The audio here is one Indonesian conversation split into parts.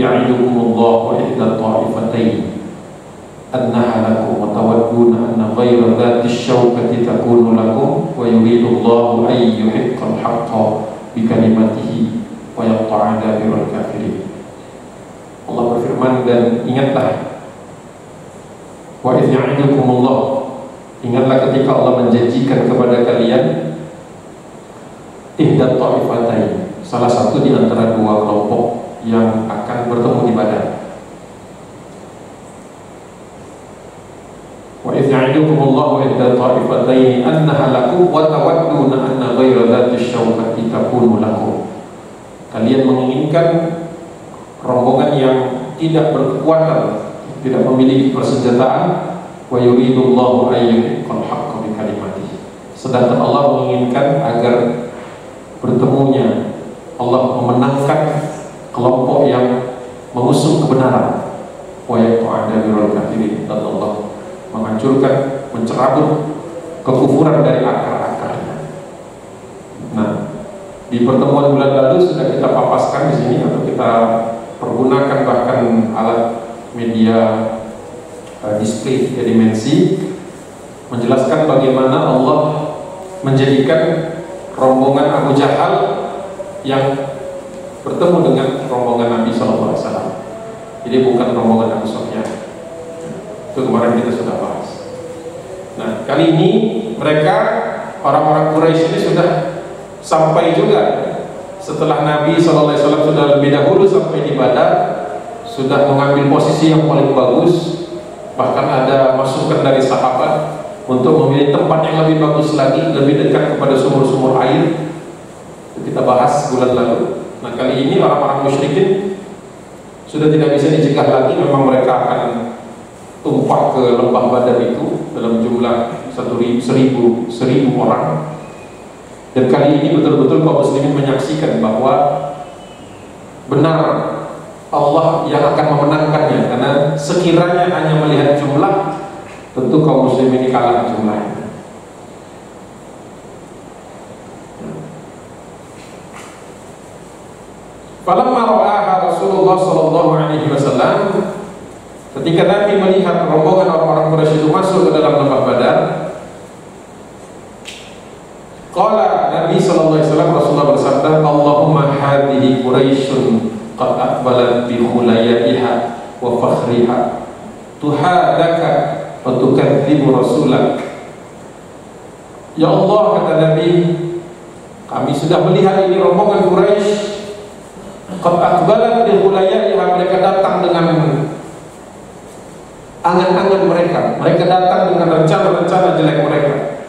ya'idukumullahu ihda ta'ifatayn annaha lakum wa tawadduna anna ghayra dhati syawkati takunu lakum wa yuridullahu an yuhiqqal haqqa bi kalimatihi wa yaqta'a dabiral kafirin. Allah berfirman, dan ingatlah, wa idh ya'idukumullah, ingatlah ketika Allah menjanjikan kepada kalian ihda ta'ifatayn, salah satu di antara dua kelompok yang akan bertemu di Badar. Wa idh ya'idukumullahu ihda ta'ifatayn annaha lakum wa tawadduna anna ghayra dhati syawkati takunu lakum. Kalian menginginkan rombongan yang tidak berkekuatan, tidak memiliki persenjataan, wa yuridullahu an yuhiqqal haqqa bi kalimatihi. Sedangkan Allah menginginkan agar bertemunya, Allah memenangkan kelompok yang mengusung kebenaran, wa yaqta'a dabiral kafirin, dan Allah menghancurkan, mencerabut kekufuran dari akar-akarnya. Nah, di pertemuan bulan lalu sudah kita papaskan di sini, atau kita pergunakan bahkan alat media display tiga dimensi, menjelaskan bagaimana Allah menjadikan rombongan Abu Jahal yang bertemu dengan rombongan Nabi SAW. Jadi bukan rombongan Abu Sufyan. Itu kemarin kita sudah bahas. Nah, kali ini mereka, orang-orang Quraisy ini sudah sampai juga setelah Nabi SAW sudah lebih dahulu sampai di Badar, sudah mengambil posisi yang paling bagus. Bahkan ada masukan dari sahabat untuk memilih tempat yang lebih bagus lagi, lebih dekat kepada sumur-sumur air. Itu kita bahas bulan lalu. Nah, kali ini orang-orang musyrikin sudah tidak bisa dicegah lagi. Memang mereka akan tumpah ke lembah Badar itu dalam jumlah 1.000 orang. Dan kali ini betul-betul kaum muslimin menyaksikan bahwa benar Allah yang akan memenangkannya, karena sekiranya hanya melihat jumlah, tentu kaum muslimin ini kalah jumlahnya. Falamma ra'aha Rasulullah sallallahu alaihi wasallam, ketika Nabi melihat rombongan orang-orang Quraisy itu masuk ke dalam lembah Badar, qala Nabi sallallahu alaihi wasallam, Rasulullah bersabda, Allahumma hadhihi Quraisyun qad aqbalat bi khulayaiha wa fakhriha tuhadaka wa tukadzibu rasulak. Ya Allah, kata Nabi, kami sudah melihat ini rombongan Quraisy qad aqbalat bi khulayaiha, mereka datang dengan angan-angan mereka, mereka datang dengan rencana-rencana jelek mereka,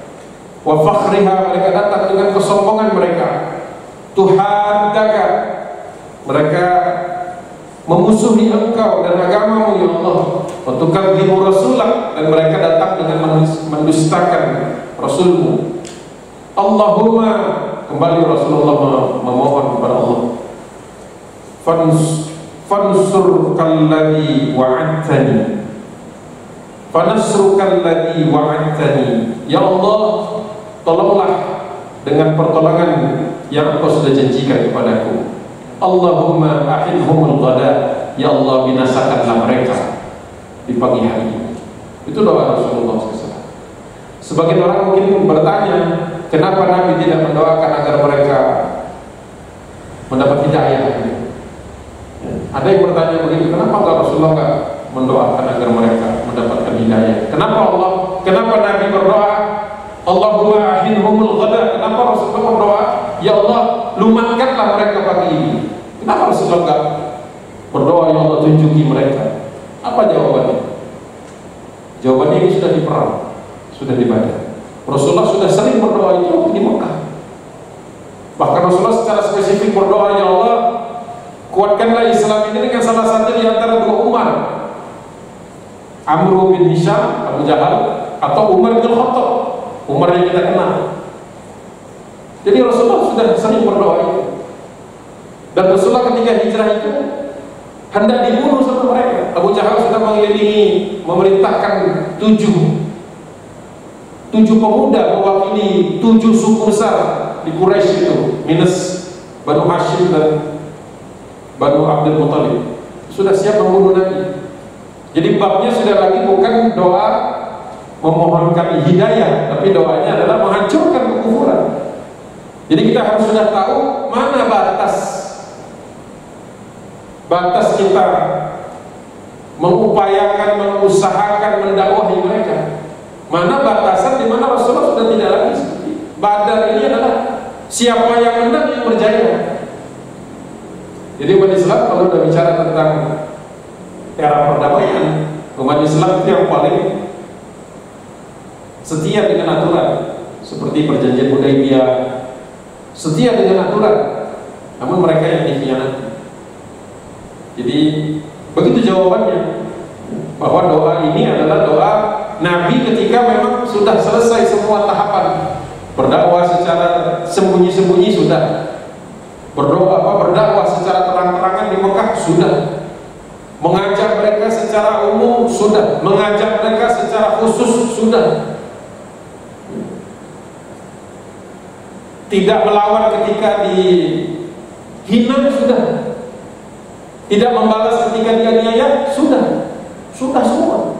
wa fakhriha, mereka datang dengan kesombongan mereka, tuhadaka, mereka memusuhi engkau dan agamamu ya Allah, wa tukadzibu rasulak, dan mereka datang dengan mendustakan rasulmu. Allahumma, kembali Rasulullah memohon kepada Allah, fansurkalladzi wa'adtani, fanasrukalladzi wa'adtani, ya Allah, tolonglah dengan pertolongan yang engkau sudah janjikan kepadaku. Allahumma ahilhumul ghada, ya Allah, binasakanlah mereka di pagi hari ini. Itu doa Rasulullah SAW. Sebagian orang mungkin bertanya, kenapa Nabi tidak mendoakan agar mereka mendapat hidayah? Ada yang bertanya begitu, kenapa enggak Rasulullah enggak mendoakan agar mereka mendapatkan hidayah? Kenapa Nabi berdoa Allahumma ahilhumul ghada? Kenapa Rasulullah berdoa, ya Allah, lumatkanlah mereka pagi ini? Kenapa Rasulullah enggak berdoa, ya Allah, tunjuki mereka? Apa jawabannya? Jawabannya ini sudah di perang, sudah di Badar. Rasulullah sudah sering berdoa itu di Mekah. Bahkan Rasulullah secara spesifik berdoa, ya Allah, kuatkanlah Islam ini dengan salah satu di antara dua Umar, Amr bin Hisham, Abu Jahal, atau Umar bin Khattab, Umar yang kita kenal. Jadi Rasulullah sudah sering berdoa itu. Dan Rasulullah ketika hijrah itu hendak dibunuh sama mereka. Abu Jahal sudah mengelilingi, memerintahkan tujuh pemuda mewakili 7 suku besar di Quraisy itu, minus Banu Hashim dan Banu Abdul Muthalib. sudah siap membunuh Nabi. Jadi babnya sudah lagi bukan doa memohonkan hidayah, tapi doanya adalah menghancurkan kekufuran. Jadi kita harus sudah tahu mana batas kita mengupayakan, mengusahakan mendakwahi mereka. Mana batasan di mana Rasulullah sudah tidak lagi seperti Badar ini adalah siapa yang menang yang berjaya. Jadi umat Islam kalau sudah bicara tentang era perdamaian, umat Islam itu yang paling setia dengan aturan, seperti perjanjian Hudaybiyah, setia dengan aturan, namun mereka yang dikhianati. Jadi begitu jawabannya, bahwa doa ini adalah doa Nabi ketika memang sudah selesai semua tahapan. Berdakwah secara sembunyi-sembunyi sudah, berdakwah secara terang-terangan di Mekah sudah, mengajak mereka secara umum sudah, mengajak mereka secara khusus sudah, tidak melawan ketika dihina sudah, tidak membalas ketika dianiaya sudah semua.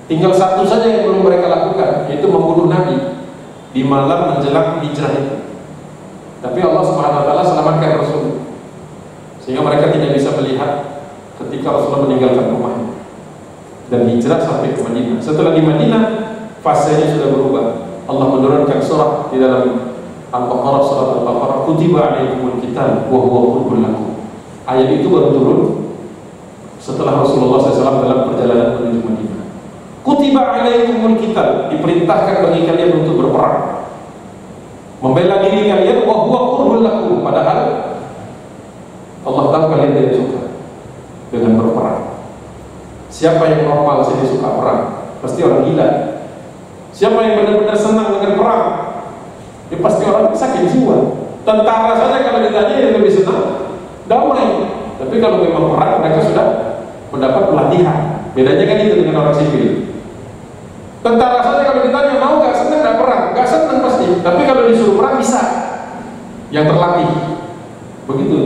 Tinggal satu saja yang belum mereka lakukan, yaitu membunuh Nabi di malam menjelang hijrah itu. Tapi Allah Subhanahu wa taala selamatkan Rasul, sehingga mereka tidak bisa melihat ketika Rasulullah meninggalkan rumahnya dan hijrah sampai ke Madinah. Setelah di Madinah, fasenya sudah berubah. Allah menurunkan surah di dalam Al-Baqarah, surat Al-Baqarah, kutiba alaikumul qital wa huwa kurhun lakum. Ayat itu baru turun setelah Rasulullah SAW dalam perjalanan menuju Madinah. Kutiba alaikumul qital, diperintahkan bagi kalian untuk berperang, membela diri kalian, wa huwa kurhun lakum, padahal Allah tahu kalian tidak suka dengan berperang. Siapa yang normal sini suka perang? Pasti orang gila. Siapa yang benar-benar senang dengan perang? Ya pasti orang sakit jiwa. Tentara saja kalau ditanya yang lebih senang damai. Tapi kalau memang perang, mereka sudah mendapat pelatihan. Bedanya kan itu dengan orang sipil. Tentara saja kalau ditanya mau gak senang gak perang, gak senang pasti. Tapi kalau disuruh perang bisa. Yang terlatih. Begitu.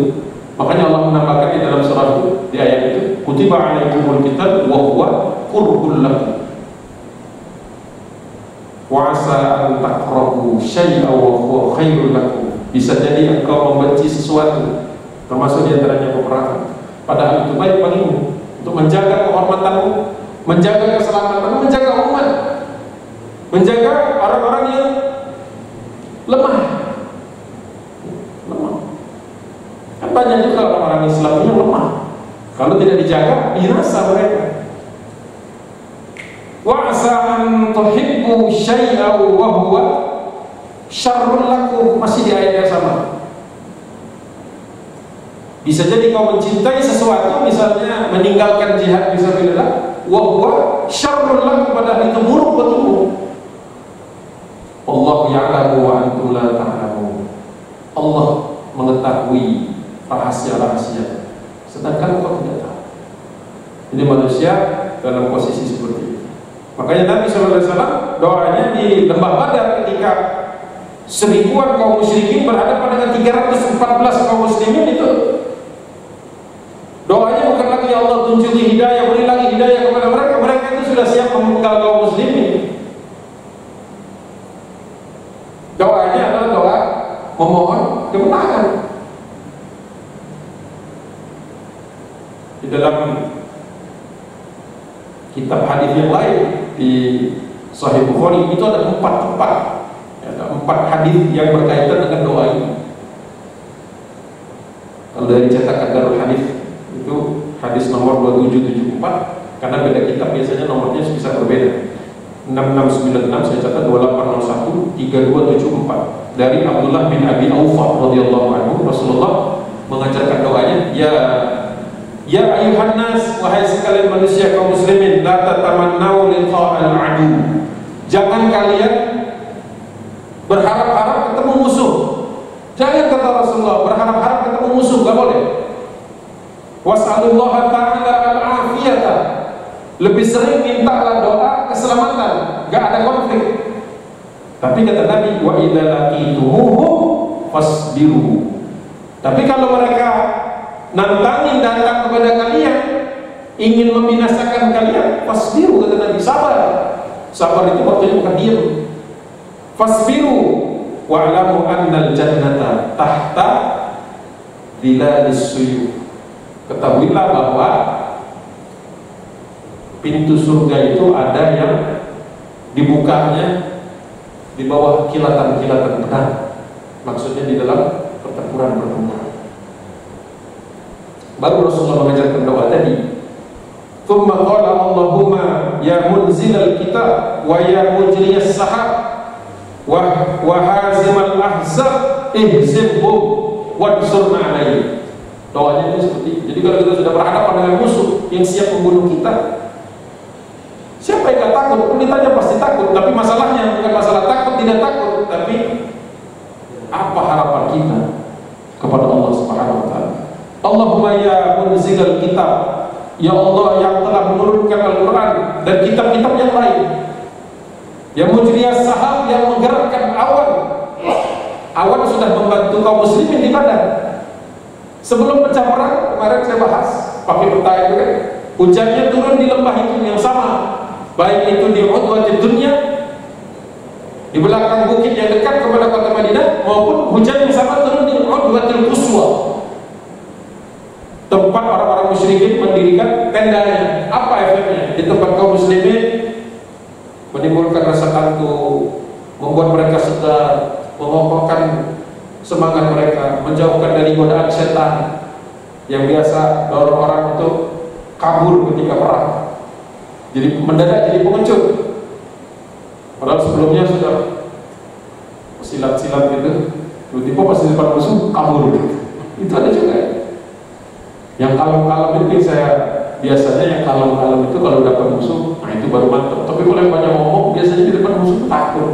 Makanya Allah menambahkan di dalam surah itu, di ayat itu, kutiba alaikumul qital wa huwa kurhun lakum. Wa asa an takrahu syai'an wa huwa khairul lakum. Bisa jadi engkau membenci sesuatu, termasuk di antaranya peperangan, padahal itu baik bagimu, untuk menjaga kehormatanmu, menjaga keselamatanmu, menjaga umat, menjaga orang-orang yang lemah. Kan banyak juga orang-orang Islam yang lemah, kalau tidak dijaga binasa mereka. Wa asa an tuhibbu syai'an wa huwa syarrul lakum, masih di ayat yang sama. Bisa jadi kau mencintai sesuatu, misalnya meninggalkan jihad fisabilillah, wa huwa syarrul lakum, padahal itu buruk buatmu. Allah ya'lamu wa antum la ta'lamun. Allah mengetahui rahasia-rahasia, sedangkan kau tidak tahu. Jadi manusia dalam posisi seperti itu. Makanya Nabi SAW doanya di lembah Badar ketika 1000-an kaum musyrikin berhadapan dengan 314 kaum muslimin, itu doanya bukan lagi ya Allah tunjuki hidayah, beri lagi hidayah kepada mereka. Mereka itu sudah siap memenggal kaum muslimin. Doanya adalah doa memohon kemenangan. Di dalam kitab hadis yang lain di Sahih Bukhari itu ada 4 tempat, ada 4 hadis yang berkaitan dengan doa ini. Kalau dari cetakan Darul Hadis itu hadis nomor 2774, karena beda kitab biasanya nomornya bisa berbeda. 6696 saya catat 2801 3274 dari Abdullah bin Abi Aufa radhiyallahu anhu. Rasulullah mengajarkan doanya, Ya ayuhan nas, wahai sekalian manusia kaum muslimin, la tatamannau liqa'al adu. Jangan kalian berharap-harap ketemu musuh. Jangan, kata Rasulullah, berharap-harap ketemu musuh, enggak boleh. Was'alullaha ta'ala al-afiyata. Lebih sering mintalah doa keselamatan, enggak ada konflik. Tapi kata Nabi, wa idza laqitumuhum fasbiru. Tapi kalau mereka nantangin datang kepada kalian, ingin membinasakan kalian, fasbiru, kata Nabi, sabar. Sabar itu artinya bukan diam. Fasbiru wa'lamu annal jannata tahta dhilalis suyuf. Ketahuilah bahwa pintu surga itu ada yang dibukanya di bawah kilatan-kilatan pedang. Maksudnya di dalam pertempuran-pertempuran. Baru Rasulullah mengajarkan doa tadi. Tsumma qala Allahumma ya munzilal kitab wa ya mujriyas sahab wa hazimal ahzab ihzibhum wansurna alaihi. Doanya itu seperti itu. Jadi kalau kita sudah berhadapan dengan musuh yang siap membunuh kita, siapa yang gak takut? Ditanya pasti takut. Tapi masalahnya bukan masalah takut tidak takut, tapi apa harapan kita kepada Allah Subhanahu wa taala. Allahumma ya munzilal kitab, ya Allah yang telah menurunkan Al-Quran dan kitab-kitab yang lain, yang mujriyas sahab, yang menggerakkan awan. Awan sudah membantu kaum muslimin di Badar. Sebelum pecah perang, kemarin saya bahas pakai peta itu kan, hujannya turun di lembah itu yang sama, baik itu di Udwatul Dunya, di belakang bukit yang dekat kepada kota Madinah, maupun hujan yang sama turun di Udwatul Quswa, tempat orang-orang musyrikin mendirikan tendanya. Apa efeknya? Di tempat kaum muslimin menimbulkan rasa takut, membuat mereka segar, mengokohkan semangat mereka, menjauhkan dari godaan setan yang biasa dorong orang untuk kabur ketika perang. Jadi mendadak jadi pengecut. Padahal sebelumnya sudah silat-silat gitu, tiba-tiba pas di depan musuh kabur. Itu ada juga. Yang kalem-kalem itu saya biasanya yang kalem-kalem itu kalau dapat musuh, nah itu baru mantap. Tapi kalau yang banyak ngomong biasanya di depan musuh takut.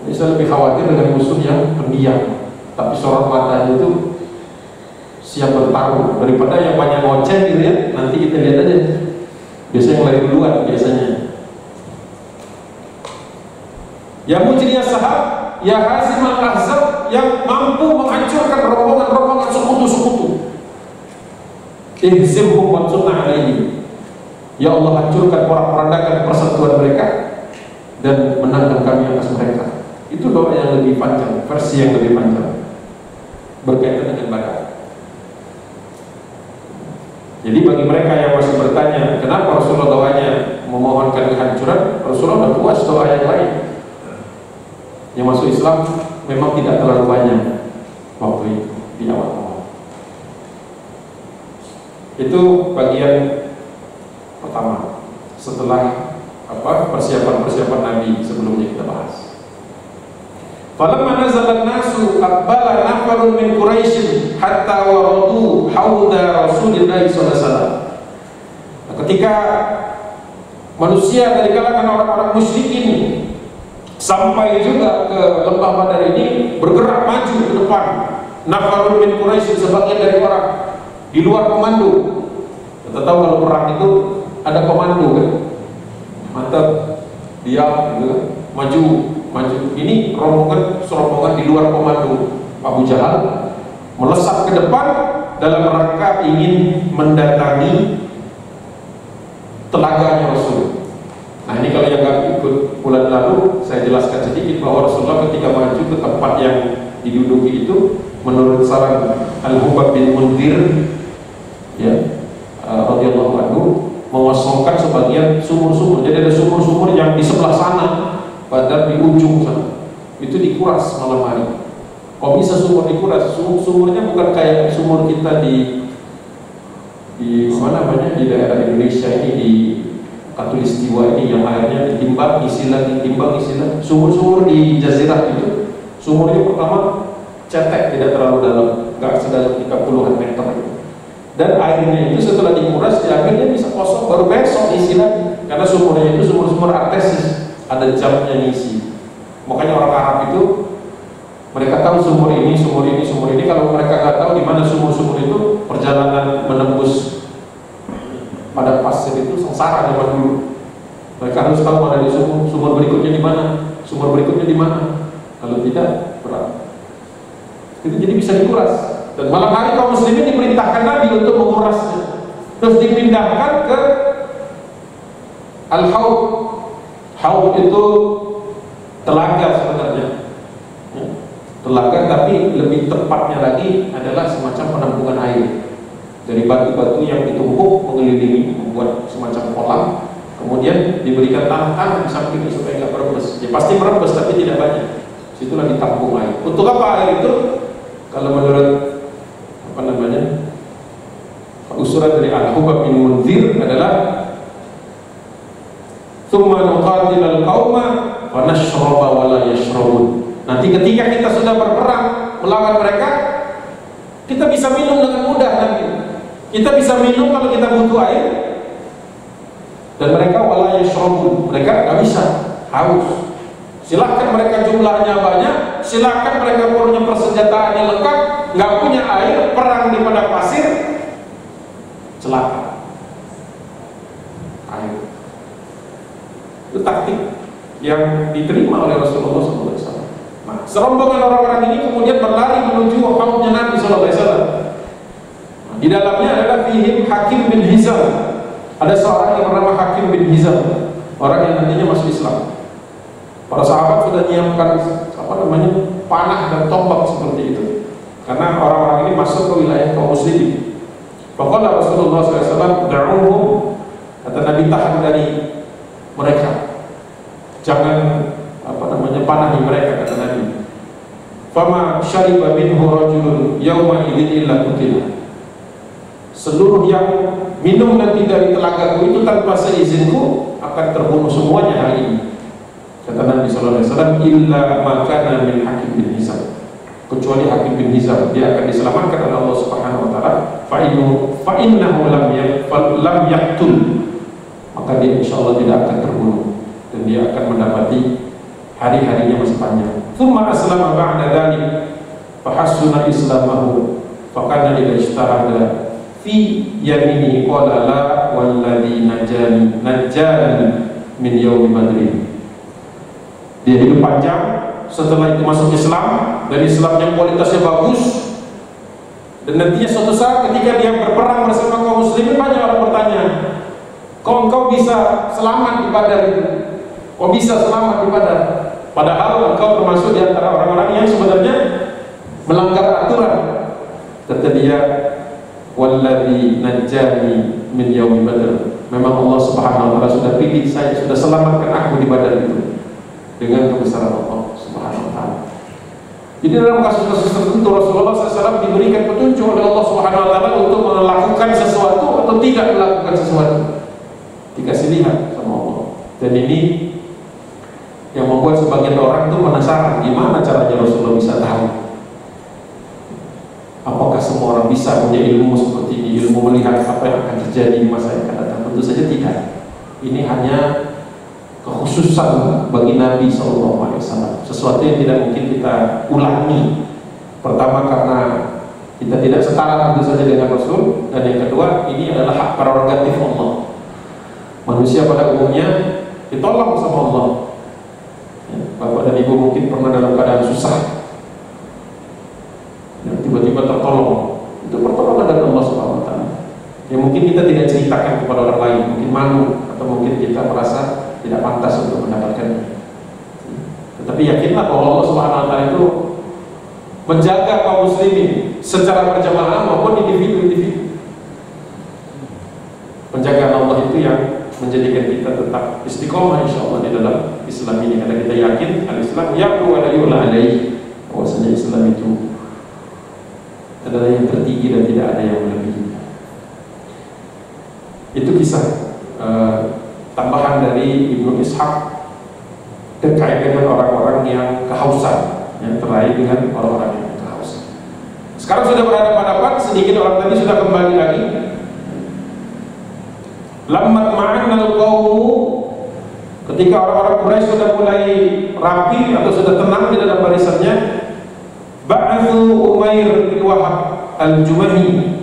Jadi saya lebih khawatir dengan musuh yang pendiam, tapi sorot matanya itu siap bertarung, daripada yang banyak ngoceh gitu ya. Nanti kita lihat aja. Biasanya yang lari duluan biasanya. Ya mujriyas sahab, ya hazimal ahzab, yang mampu menghancurkan rombongan-rombongan sekutu-sekutu. Ihzibhum wansurna alaihi. Ya Allah, hancurkan porak-porandakan persatuan mereka dan menangkan kami atas mereka. Itu doa yang lebih panjang, versi yang lebih panjang berkaitan dengan Badar. Jadi bagi mereka yang masih bertanya kenapa Rasulullah doanya memohonkan kehancuran, Rasulullah sudah puas doa yang lain. Yang masuk Islam memang tidak terlalu banyak waktu itu di awal-awal. Itu bagian pertama setelah persiapan-persiapan Nabi sebelumnya kita bahas. Falamma nazala an-nasu aqbala nafarun min Quraisy hatta waradu hauda Rasulillah sallallahu alaihi wasallam. Ketika manusia dari kalangan orang-orang musyrikin sampai juga ke lembah Badar ini, bergerak maju ke depan. Nafarun min Quraisy, sebagian dari orang di luar komando. Kita tahu kalau perang itu ada komando kan, mantap, diam gitu kan, maju. Ini rombongan di luar komando. Abu Jahal melesat ke depan dalam rangka ingin mendatangi telaganya Rasul. Nah ini kalau yang nggak ikut bulan lalu, saya jelaskan sedikit bahwa Rasulullah ketika maju ke tempat yang diduduki itu, menurut saran Al-Hubab bin Munzir, ya, radhiyallahu anhu, mengosongkan sebagian sumur-sumur. Jadi ada sumur-sumur yang di sebelah sana, pada di ujung sana, itu dikuras malam hari. Kok bisa sumur dikuras? Sumurnya bukan kayak sumur kita di mana namanya, di daerah Indonesia ini, di Katulistiwa ini, yang airnya ditimbang isi lagi. Sumur-sumur di Jazirah itu sumurnya pertama cetek, tidak terlalu dalam, nggak sedalam 30-an meter. Dan airnya itu setelah dikuras akhirnya bisa kosong, baru besok isi lagi. Karena sumurnya itu sumur-sumur artesis, ada jamnya ngisi. Makanya orang Arab itu mereka tahu sumur ini. Kalau mereka nggak tahu di mana sumur-sumur itu, perjalanan menembus pada pasir itu sengsara zaman dulu. Mereka harus tahu mana di sumur berikutnya di mana, sumur berikutnya di mana. Kalau tidak, berat. Itu jadi bisa dikuras. Dan malam hari kaum muslimin diperintahkan Nabi untuk mengurasnya. Terus dipindahkan ke Al-Haud. Haud itu telaga sebenarnya. Telaga, tapi lebih tepatnya lagi adalah semacam penampungan air. Dari batu-batu yang ditumpuk mengelilingi, membuat semacam kolam. Kemudian diberikan tanah di samping itu supaya nggak merembes. Ya pasti merembes tapi tidak banyak. Situlah ditampung air. Untuk apa air itu? Kalau menurut usulan dari Al-Hubab bin Munzir adalah tsumma nuqatilal qauma wa nashraba wa la yashrabun. Nanti ketika kita sudah berperang melawan mereka, kita bisa minum dengan mudah nanti. Kita bisa minum kalau kita butuh air. Dan mereka wala yashrabun, mereka nggak bisa, haus. Silahkan mereka jumlahnya banyak, silahkan mereka punya persenjataannya lengkap, nggak punya air, perang di padang pasir, celaka. Air. Itu taktik yang diterima oleh Rasulullah SAW. Nah, serombongan orang-orang ini kemudian berlari menuju haudnya Nabi SAW. Nah, di dalamnya adalah fihim Hakim bin Hizam. Ada seorang yang bernama Hakim bin Hizam, orang yang nantinya masuk Islam. Para sahabat sudah menyiapkan panah dan tombak seperti itu, karena orang-orang ini masuk ke wilayah kaum muslimin. Faqala Rasulullah SAW, da'uhum, kata Nabi, tahan dari mereka, jangan panahi mereka, kata Nabi. Fama syariba minhu rajulun yawma idzin illa qutila. Seluruh yang minum nanti dari telagaku itu tanpa seizinku akan terbunuh semuanya hari ini, kata Nabi SAW. Illa makana min Hakim bin Hizam, kecuali Hakim bin Hizam, dia akan diselamatkan oleh Allah Subhanahu wa taala. Fa innahu lam yaqtul, maka dia insyaallah tidak akan terbunuh dan dia akan mendapati hari-harinya masih panjang. Tsumma aslama ba'da dzalik fa hasuna islamahu fa kana idza ijtahada fi yamini qala la walladhi najani min yaumi badrin. Dia hidup panjang, setelah itu masuk Islam, dan Islamnya kualitasnya bagus. Dan nantinya suatu saat ketika dia berperang bersama kaum muslimin, banyak orang bertanya, kok engkau bisa selamat di Badar itu? Kok bisa selamat di Badar? Padahal engkau termasuk di antara orang-orang yang sebenarnya melanggar aturan. Kata dia, walladzi najjani min yaumi badr. Memang Allah Subhanahu wa taala sudah pilih saya, sudah selamatkan aku di Badar itu dengan kebesaran Allah Subhanahu wa taala. Jadi dalam kasus-kasus tertentu Rasulullah SAW diberikan petunjuk oleh Allah Subhanahu wa taala untuk melakukan sesuatu atau tidak melakukan sesuatu. Dikasih lihat sama Allah. Dan ini yang membuat sebagian orang itu penasaran, gimana caranya Rasulullah bisa tahu. Apakah semua orang bisa punya ilmu seperti ini, ilmu melihat apa yang akan terjadi di masa yang akan datang? Tentu saja tidak. Ini hanya kekhususan bagi Nabi SAW, sesuatu yang tidak mungkin kita ulangi. Pertama karena kita tidak setara tentu saja dengan Rasul, dan yang kedua ini adalah hak prerogatif Allah. Manusia pada umumnya ditolong sama Allah. Bapak dan Ibu mungkin pernah dalam keadaan susah, tiba-tiba tertolong. Itu pertolongan dari Allah Subhanahu wa taala. Yang mungkin kita tidak ceritakan kepada orang lain, mungkin malu atau mungkin kita merasa tidak pantas untuk mendapatkannya. Tetapi yakinlah bahwa Allah Subhanahu wa taala itu menjaga kaum muslimin secara berjamaah maupun individu-individu. Penjagaan Allah itu yang menjadikan kita tetap istiqomah insyaallah di dalam Islam ini, karena kita yakin al-Islam yaqulu wa la yu'la alaihi, bahwasanya Islam itu adalah yang tertinggi dan tidak ada yang melebihi. Itu kisah tambahan dari Ibnu Ishaq terkait dengan orang-orang yang kehausan, yang terakhir dengan orang-orang yang kehausan. Sekarang sudah berhadapan-hadapan, sedikit orang tadi sudah kembali lagi. Lammat ma'annal qawmu, ketika orang-orang Quraisy sudah mulai rapi atau sudah tenang di dalam barisannya, ba'athu Umair bin Wahab al-Jumahi.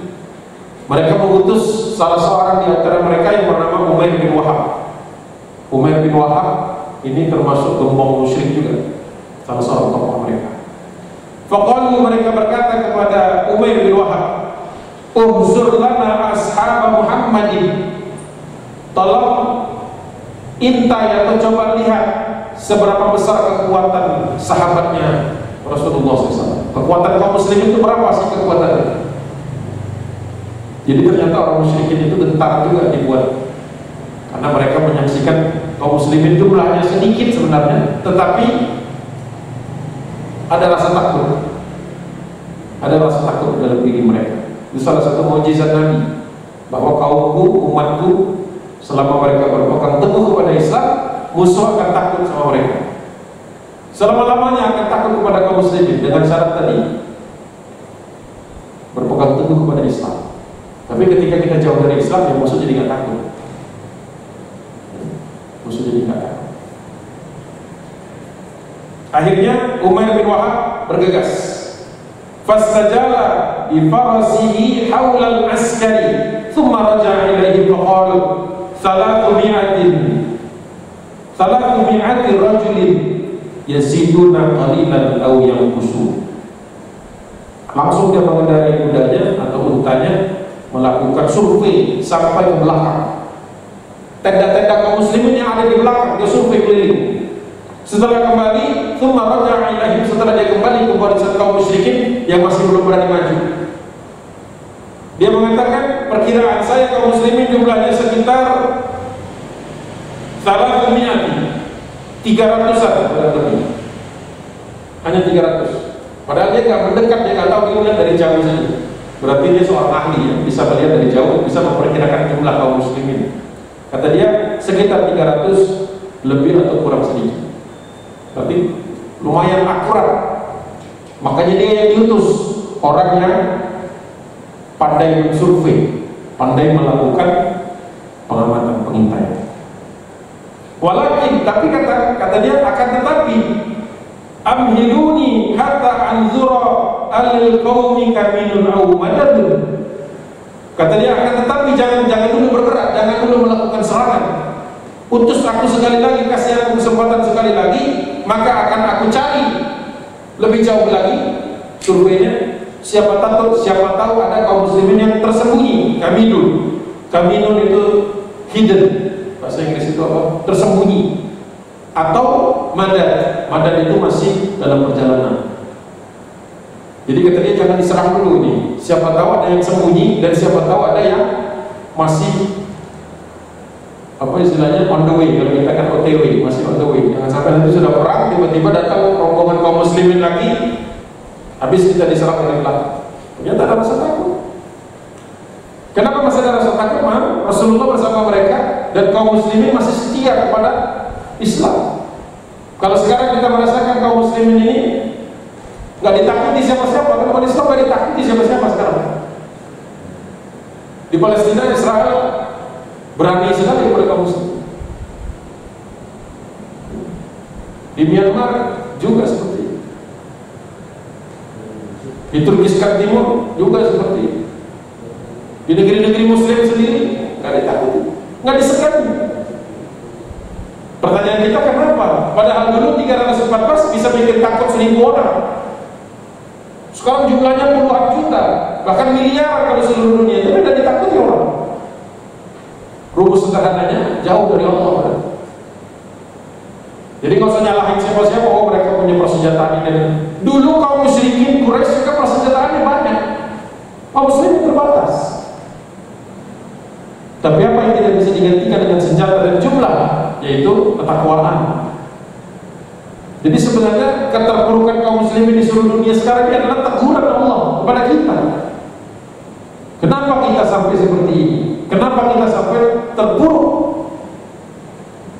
Mereka mengutus salah seorang di antara mereka yang bernama Umair bin Wahab. Umair bin Wahab ini termasuk gembong musyrik juga, salah seorang tokoh mereka. Faqalu, mereka berkata kepada Umair bin Wahab, "Uhzur lana ashab Muhammadin." Tolong intai atau coba lihat seberapa besar kekuatan sahabatnya Rasulullah SAW. Kekuatan kaum muslimin itu berapa sih kekuatannya? Jadi ternyata orang musyrikin itu gentar juga dibuat, karena mereka menyaksikan kaum muslimin jumlahnya sedikit sebenarnya, tetapi ada rasa takut. Ada rasa takut dalam diri mereka. Itu salah satu mukjizat Nabi, bahwa kaumku, umatku, selama mereka berpegang teguh kepada Islam, musuh akan takut sama mereka. Selama-lamanya akan takut kepada kaum muslimin dengan syarat tadi, berpegang teguh kepada Islam. Tapi ketika kita jauh dari Islam, ya musuh jadi nggak takut. Musuh jadi nggak takut. Akhirnya Umair bin Wahab bergegas. Fastajala bi farasihi haula al-askari, thumma raja'a ilaihi faqala 300 rajulin yaziduna qalilan aw yanqusun. Langsung dia mengendarai kudanya atau untanya, melakukan survei sampai ke belakang. Tenda-tenda kaum muslimin yang ada di belakang, dia survei keliling. Setelah kembali, thumma raja'a ilaihim, setelah dia kembali ke barisan kaum musyrikin yang masih belum berani maju, dia mengatakan, perkiraan saya kaum muslimin jumlahnya sekitar 300-an, hanya 300. Padahal dia nggak mendekat, dia nggak tahu, dia melihat dari jauh saja. Berarti dia seorang ahli ya, bisa melihat dari jauh, bisa memperkirakan jumlah kaum muslimin. Kata dia sekitar 300 lebih atau kurang sedikit. Berarti lumayan akurat. Makanya dia yang diutus, orang yang pandai survei, pandai melakukan pengamatan, pengintaian. Walakin, tapi kata dia, akan tetapi amhiluni hatta anzura al-qaumi kaminun aw madadun. Kata dia, akan tetapi jangan dulu bergerak, jangan dulu melakukan serangan. Utus aku sekali lagi, kasih aku kesempatan sekali lagi, maka akan aku cari lebih jauh lagi surveinya. Siapa tahu ada kaum muslimin yang tersembunyi. Kaminun itu hidden, bahasa Inggris itu apa? Tersembunyi. Atau madad itu masih dalam perjalanan. Jadi kata dia, jangan diserang dulu nih. Siapa tahu ada yang sembunyi, dan siapa tahu ada yang masih apa istilahnya on the way. Kalau kita kan OTW, masih on the way. Jangan sampai nanti sudah perang, tiba-tiba datang rombongan kaum muslimin lagi, habis kita diserang dari belakang. Ternyata ada rasa takut. Kenapa masih ada rasa takut? Rasulullah bersama mereka dan kaum muslimin masih setia kepada Islam. Kalau sekarang kita merasakan kaum muslimin ini nggak ditakuti siapa-siapa, karena umat Islam nggak ditakuti siapa-siapa sekarang. Di Palestina, Israel berani sekali kepada kaum muslim. Di Myanmar juga seperti itu. Di Turkistan Timur juga seperti itu. Di negeri-negeri muslim sendiri nggak ditakuti, nggak disegani. Pertanyaan kita, kenapa? Padahal dulu 314 bisa bikin takut 1000 orang. Sekarang jumlahnya puluhan juta, bahkan miliar kalau seluruh dunia, tapi tidak ditakuti orang. Rumus sederhananya jauh dari Allah. Jadi nggak usah nyalahin siapa-siapa. Oh, mereka punya persenjataan ini. Dulu kaum musyrikin Quraisy juga persenjataannya banyak, kaum muslimin terbatas. Tapi apa yang tidak bisa digantikan dengan senjata dan jumlah, yaitu ketakwaan. Jadi sebenarnya keterpurukan kaum muslimin di seluruh dunia sekarang ini adalah teguran Allah kepada kita. Kenapa kita sampai seperti ini? Kenapa kita sampai terpuruk?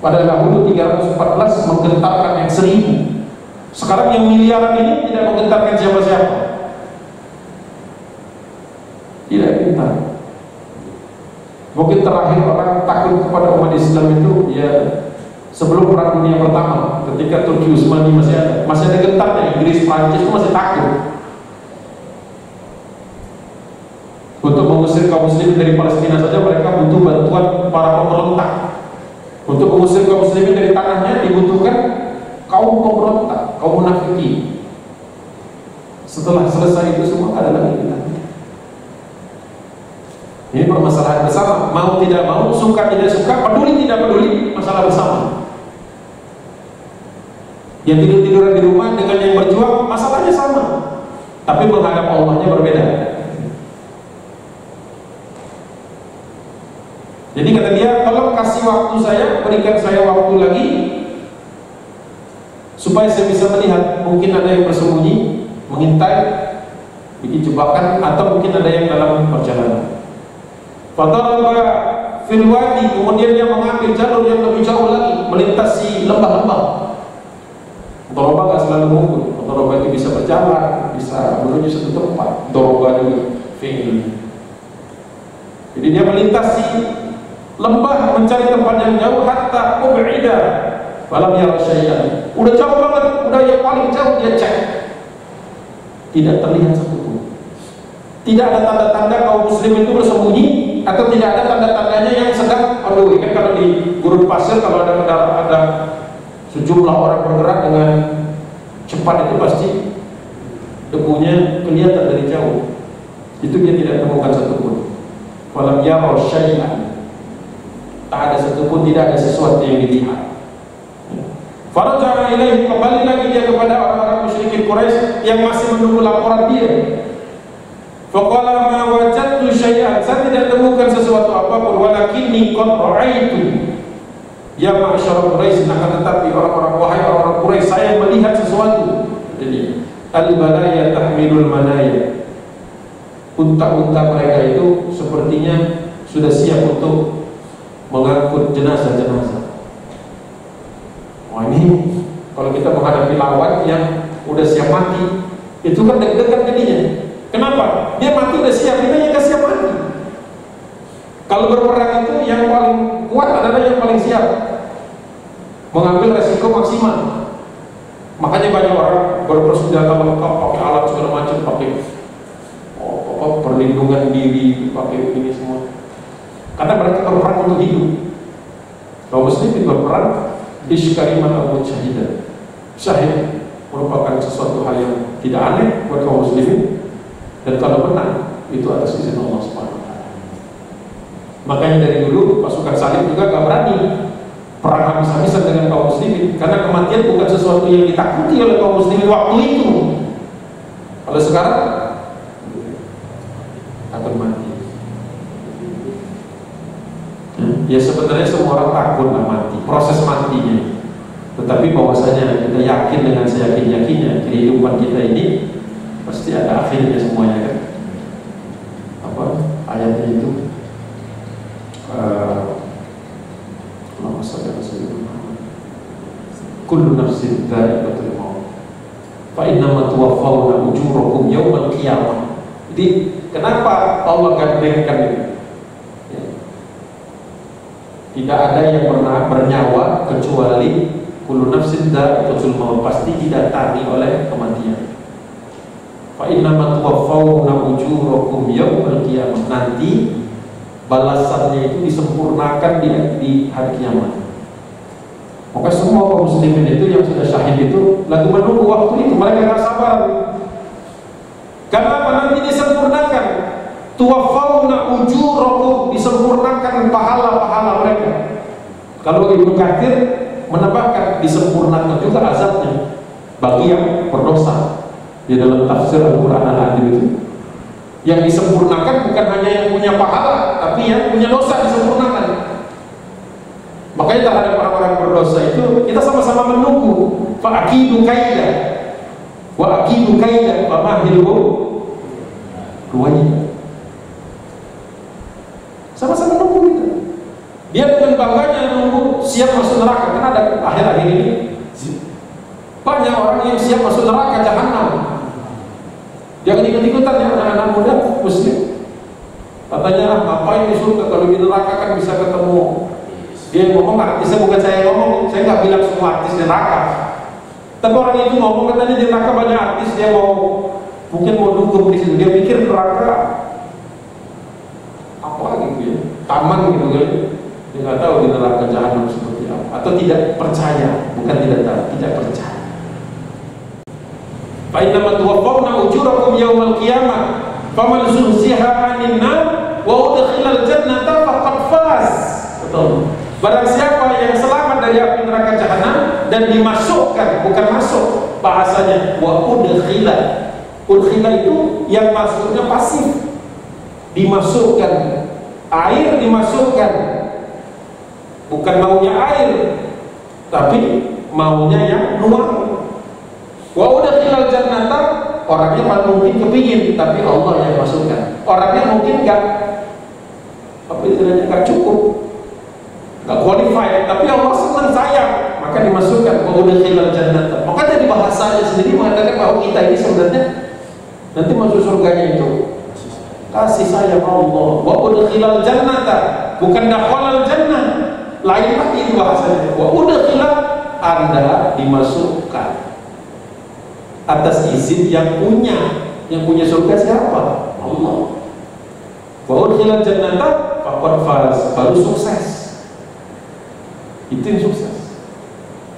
Pada dahulu 314 menggentarkan yang 1000. Sekarang yang miliaran ini tidak menggentarkan siapa-siapa. Tidak gentar. Mungkin terakhir orang takut kepada umat Islam itu ya sebelum Perang Dunia Pertama, ketika Turki Utsmani masih ada gentarnya. Inggris, Prancis itu masih takut untuk mengusir kaum muslimin dari Palestina saja. Mereka butuh bantuan para pemberontak. Untuk mengusir kaum muslimin dari tanahnya dibutuhkan kaum pemberontak, kaum munafikin. Setelah selesai itu semua ada lagi kita. Ini permasalahan bersama, mau tidak mau, suka tidak suka, peduli tidak peduli, masalah bersama. Yang tidur-tiduran di rumah dengan yang berjuang, masalahnya sama, tapi menghadap Allahnya berbeda. Jadi kata dia, tolong kasih waktu saya, berikan saya waktu lagi, supaya saya bisa melihat, mungkin ada yang bersembunyi, mengintai, bikin jebakan, atau mungkin ada yang dalam perjalanan. Fadaraba fil wadi, kemudian dia mengambil jalur yang lebih jauh lagi, melintasi lembah-lembah. Doroba gak selalu mengukur. Doroba itu bisa berjalan, bisa menuju satu tempat. Doroba juga fi'il. Jadi dia melintasi lembah, mencari tempat yang jauh, hatta ub'ida falam yara syai'an. Udah jauh banget, udah yang paling jauh dia cek, tidak terlihat satupun. Tidak ada tanda-tanda kaum muslim itu bersembunyi, atau tidak ada tanda-tandanya yang sedang on the way. Kan kalau di gurun pasir, kalau ada sejumlah orang bergerak dengan cepat, itu pasti debunya kelihatan dari jauh. Itu dia tidak temukan satupun. Falam yara syai'an, tak ada satupun, tidak ada sesuatu yang dilihat. Faraja'a ilaihi, kembali lagi dia kepada orang-orang musyrikin Quraisy yang masih menunggu laporan dia. Faqala ma wajadtu syai'an, saya tidak temukan sesuatu apapun, walakinni qad ra'aitu ya ma'syar Quraisy, akan tetapi orang-orang, wahai orang-orang Quraisy, saya melihat sesuatu. Jadi al-balaya tahmilul manaya, unta-unta mereka itu sepertinya sudah siap untuk mengangkut jenazah-jenazah. Wah, ini kalau kita menghadapi lawan yang udah siap mati, itu kan deg-degan jadinya. Kenapa? Dia mati udah siap, kita yang gak siap mati. Kalau berperang itu yang paling kuat adalah yang paling siap, mengambil resiko maksimal. Makanya banyak orang bersenjata lengkap, pakai alat segala macam, pakai perlindungan diri, pakai ini semua. Karena mereka berperang untuk hidup. Kaum muslimin berperang iskariman abu syahidah. Syahid merupakan sesuatu hal yang tidak aneh buat kaum muslimin. Dan kalau menang, itu atas izin Allah Subhanahu wa ta'ala. Makanya dari dulu pasukan salib juga gak berani perang habis-habisan dengan kaum muslimin, karena kematian bukan sesuatu yang ditakuti oleh kaum muslimin waktu itu. Kalau sekarang takut mati. Ya sebenarnya semua orang takut lah mati, proses matinya. Tetapi bahwasanya kita yakin dengan seyakin-yakinnya kehidupan kita ini pasti ada akhirnya semuanya, kan? Apa ayatnya itu? Allahumma shalli ala sayyidina kullu nafsin dha'iqatul maut fa innama tuwaffawna ujurakum yaumal qiyamah. Jadi kenapa Allah gandengkan itu? Ya. Tidak ada yang pernah bernyawa kecuali kullu nafsin dha'iqatul maut, pasti didatangi oleh kematian. Fa innama tuwaffawna ujurakum yaumal qiyamah, nanti balasannya itu disempurnakan di hari kiamat. Maka semua kaum muslimin itu yang sudah syahid itu lagi menunggu waktu itu, mereka tidak sabar. Karena apa? Nanti disempurnakan. Tuwaffawna ujurakum, disempurnakan pahala-pahala mereka. Kalau Ibnu Katsir menambahkan disempurnakan juga azabnya bagi yang berdosa. Di dalam tafsir Al-Quran Al-Adil itu, yang disempurnakan bukan hanya yang punya pahala, tapi yang punya dosa disempurnakan. Makanya terhadap orang-orang berdosa itu kita sama-sama menunggu. Fa'akidu kaidah wa akidu kaidah wa mahilhu ruwayda. Sama-sama nunggu kita. Dia dengan bangganya nunggu siap masuk neraka. Karena ada akhir-akhir ini banyak orang yang siap masuk neraka jahanam. Jangan ikut-ikutan ya anak-anak muda muslim. Katanya ngapain di surga, kalau di neraka kan bisa ketemu. Dia ngomong, artisnya bukan saya ngomong, saya nggak bilang semua artis di neraka. Tapi orang itu ngomong katanya di neraka banyak artis, dia mungkin mau dukung di situ. Dia pikir neraka apa gitu ya, taman gitu kan. Dia nggak tahu di neraka jahanam seperti apa. Atau tidak percaya, bukan tidak tahu, tidak percaya. Fa innama tuwaffawna ujurakum yaumal qiyamah faman zuhziha 'anil nar wa udkhilal jannata faqad faz. Betul. Barang siapa yang selamat dari api neraka jahanam dan dimasukkan, bukan masuk, bahasanya wa udkhila. Udkhila itu yang masuknya pasif. Dimasukkan, air dimasukkan. Bukan maunya air, tapi maunya yang nuang. Wa udkhilal jannata, orangnya paling mungkin kepingin, tapi Allah yang masukkan. Orangnya mungkin enggak, apa istilahnya, enggak cukup, enggak qualified, tapi Allah senang sayang, maka dimasukkan. Wa udkhilal jannata. Maka dari bahasanya sendiri mengatakan bahwa kita ini sebenarnya nanti masuk surganya itu kasih sayang Allah. Wa udkhilal jannata, bukan dakhalal jannah. Lain lagi itu bahasanya. Wa udkhilal, Anda dimasukkan atas izin yang punya surga siapa? Allah. Wa udkhilal jannata faqad faz, baru sukses. Itu yang sukses.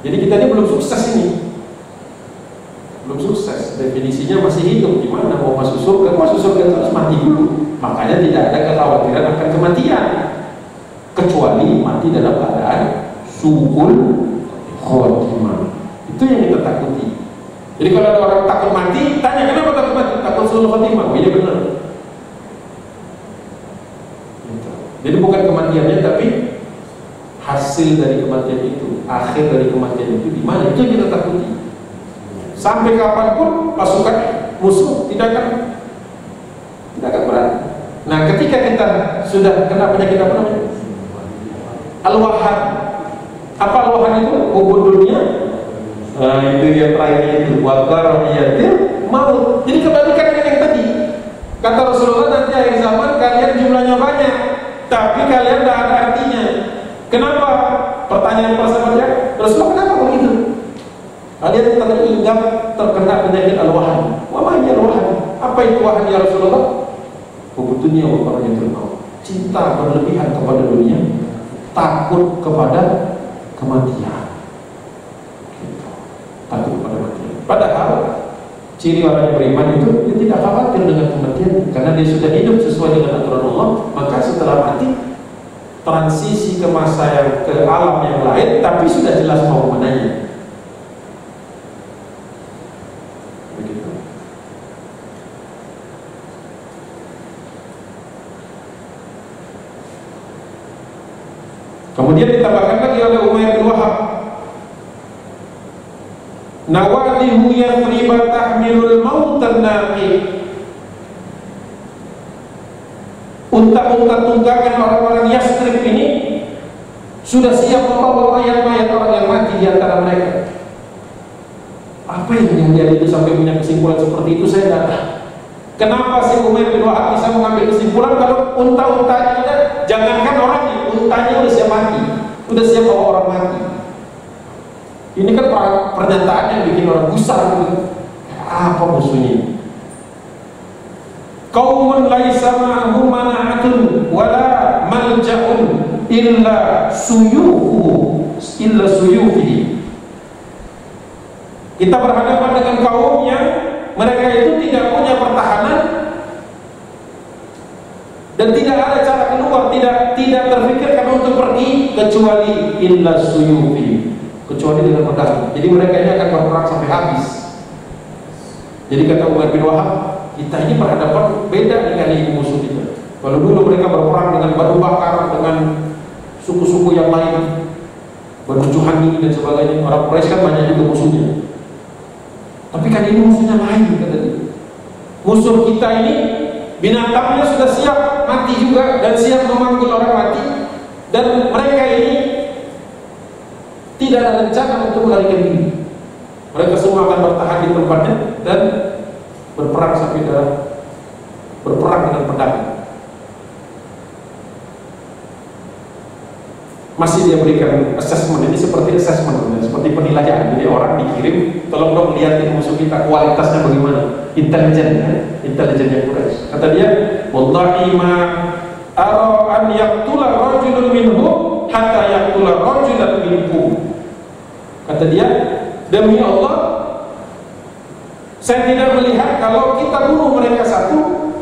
Jadi kita ini belum sukses ini. Belum sukses. Definisinya masih hidup. Gimana mau masuk surga? Masuk surga harus mati dulu. Makanya tidak ada kekhawatiran akan kematian, kecuali mati dalam keadaan su'ul khotimah. Itu yang kita takuti. Jadi kalau ada orang takut mati, tanya kenapa takut mati? Takut su'ul khotimah. Oh iya benar. Jadi bukan kematiannya, tapi hasil dari kematian itu, akhir dari kematian itu di mana? Itu yang kita takuti. Sampai kapanpun pasukan musuh tidak akan berani. Nah, ketika kita sudah kena penyakit apa namanya? Al-wahan. Apa al-wahan itu? Hubud dunia. Nah, itu yang terakhir itu. Wa karamiyatil maut. Jadi kebalikan dengan yang tadi. Kata Rasulullah, nanti akhir zaman kalian jumlahnya banyak, tapi kalian tidak ada artinya. Kenapa? Pertanyaan persahabatnya, Rasulullah kenapa begitu? Kalian teringat terkena penyakit al-wahan. Wa ma hiya al-wahan? Apa itu wahan ya Rasulullah? Hubudnya wa karamiyatil maut. Cinta berlebihan kepada dunia, takut kepada kematian. Takut kepada kematian. Padahal ciri orang yang beriman itu dia tidak khawatir dengan kematian, karena dia sudah hidup sesuai dengan aturan Allah. Maka setelah mati transisi ke masa yang ke alam yang lain, tapi sudah jelas mau menanya. Begitu. Kemudian ditambahkan lagi oleh Umayyah bin Wahab, nawadihu yathriba tahmilul mautan naqi. Unta-unta tunggangan orang-orang Yastrib ini sudah siap membawa mayat-mayat orang yang mati di antara mereka. Apa yang dia itu sampai punya kesimpulan seperti itu, saya tidak tahu. Kenapa si Umayyah bin Wahab bisa mengambil kesimpulan kalau unta-untanya, jangankan orangnya, untanya udah siap mati, udah siap bawa orang mati. Ini kan pernyataan yang bikin orang gusar gitu. Apa musuhnya? Qaumun laisa ma'hum mana'atun wala malja'un illa suyufihi. Kita berhadapan dengan kaum yang mereka itu tidak punya pertahanan dan tidak ada cara keluar, tidak terfikirkan untuk pergi kecuali illa suyufihi, kecuali dengan pedang. Jadi mereka ini akan berperang sampai habis. Jadi kata Umayyah bin Wahab, kita ini berhadapan beda dengan ini musuh kita. Kalau dulu mereka berperang dengan batu bakar, dengan suku-suku yang lain, Banu Juhani dan sebagainya. Orang Quraisy kan banyak juga musuhnya. Tapi kan ini musuhnya lain, kata dia. Musuh kita ini binatangnya sudah siap mati juga dan siap memanggul orang mati, dan mereka ini tidak ada rencana untuk melarikan diri. Mereka semua akan bertahan di tempatnya dan berperang sampai berperang dengan pedang. Masih dia berikan assessment, ini seperti assessment, seperti penilaian. Jadi orang dikirim, tolong dong lihatin musuh kita kualitasnya bagaimana, intelijen yang Quraisy. Kata dia, wallahi ma ara an yaqtula rajulun minhum hatta yaqtula rajulan minkum. Kata dia, demi Allah, Saya tidak melihat kalau kita bunuh mereka satu,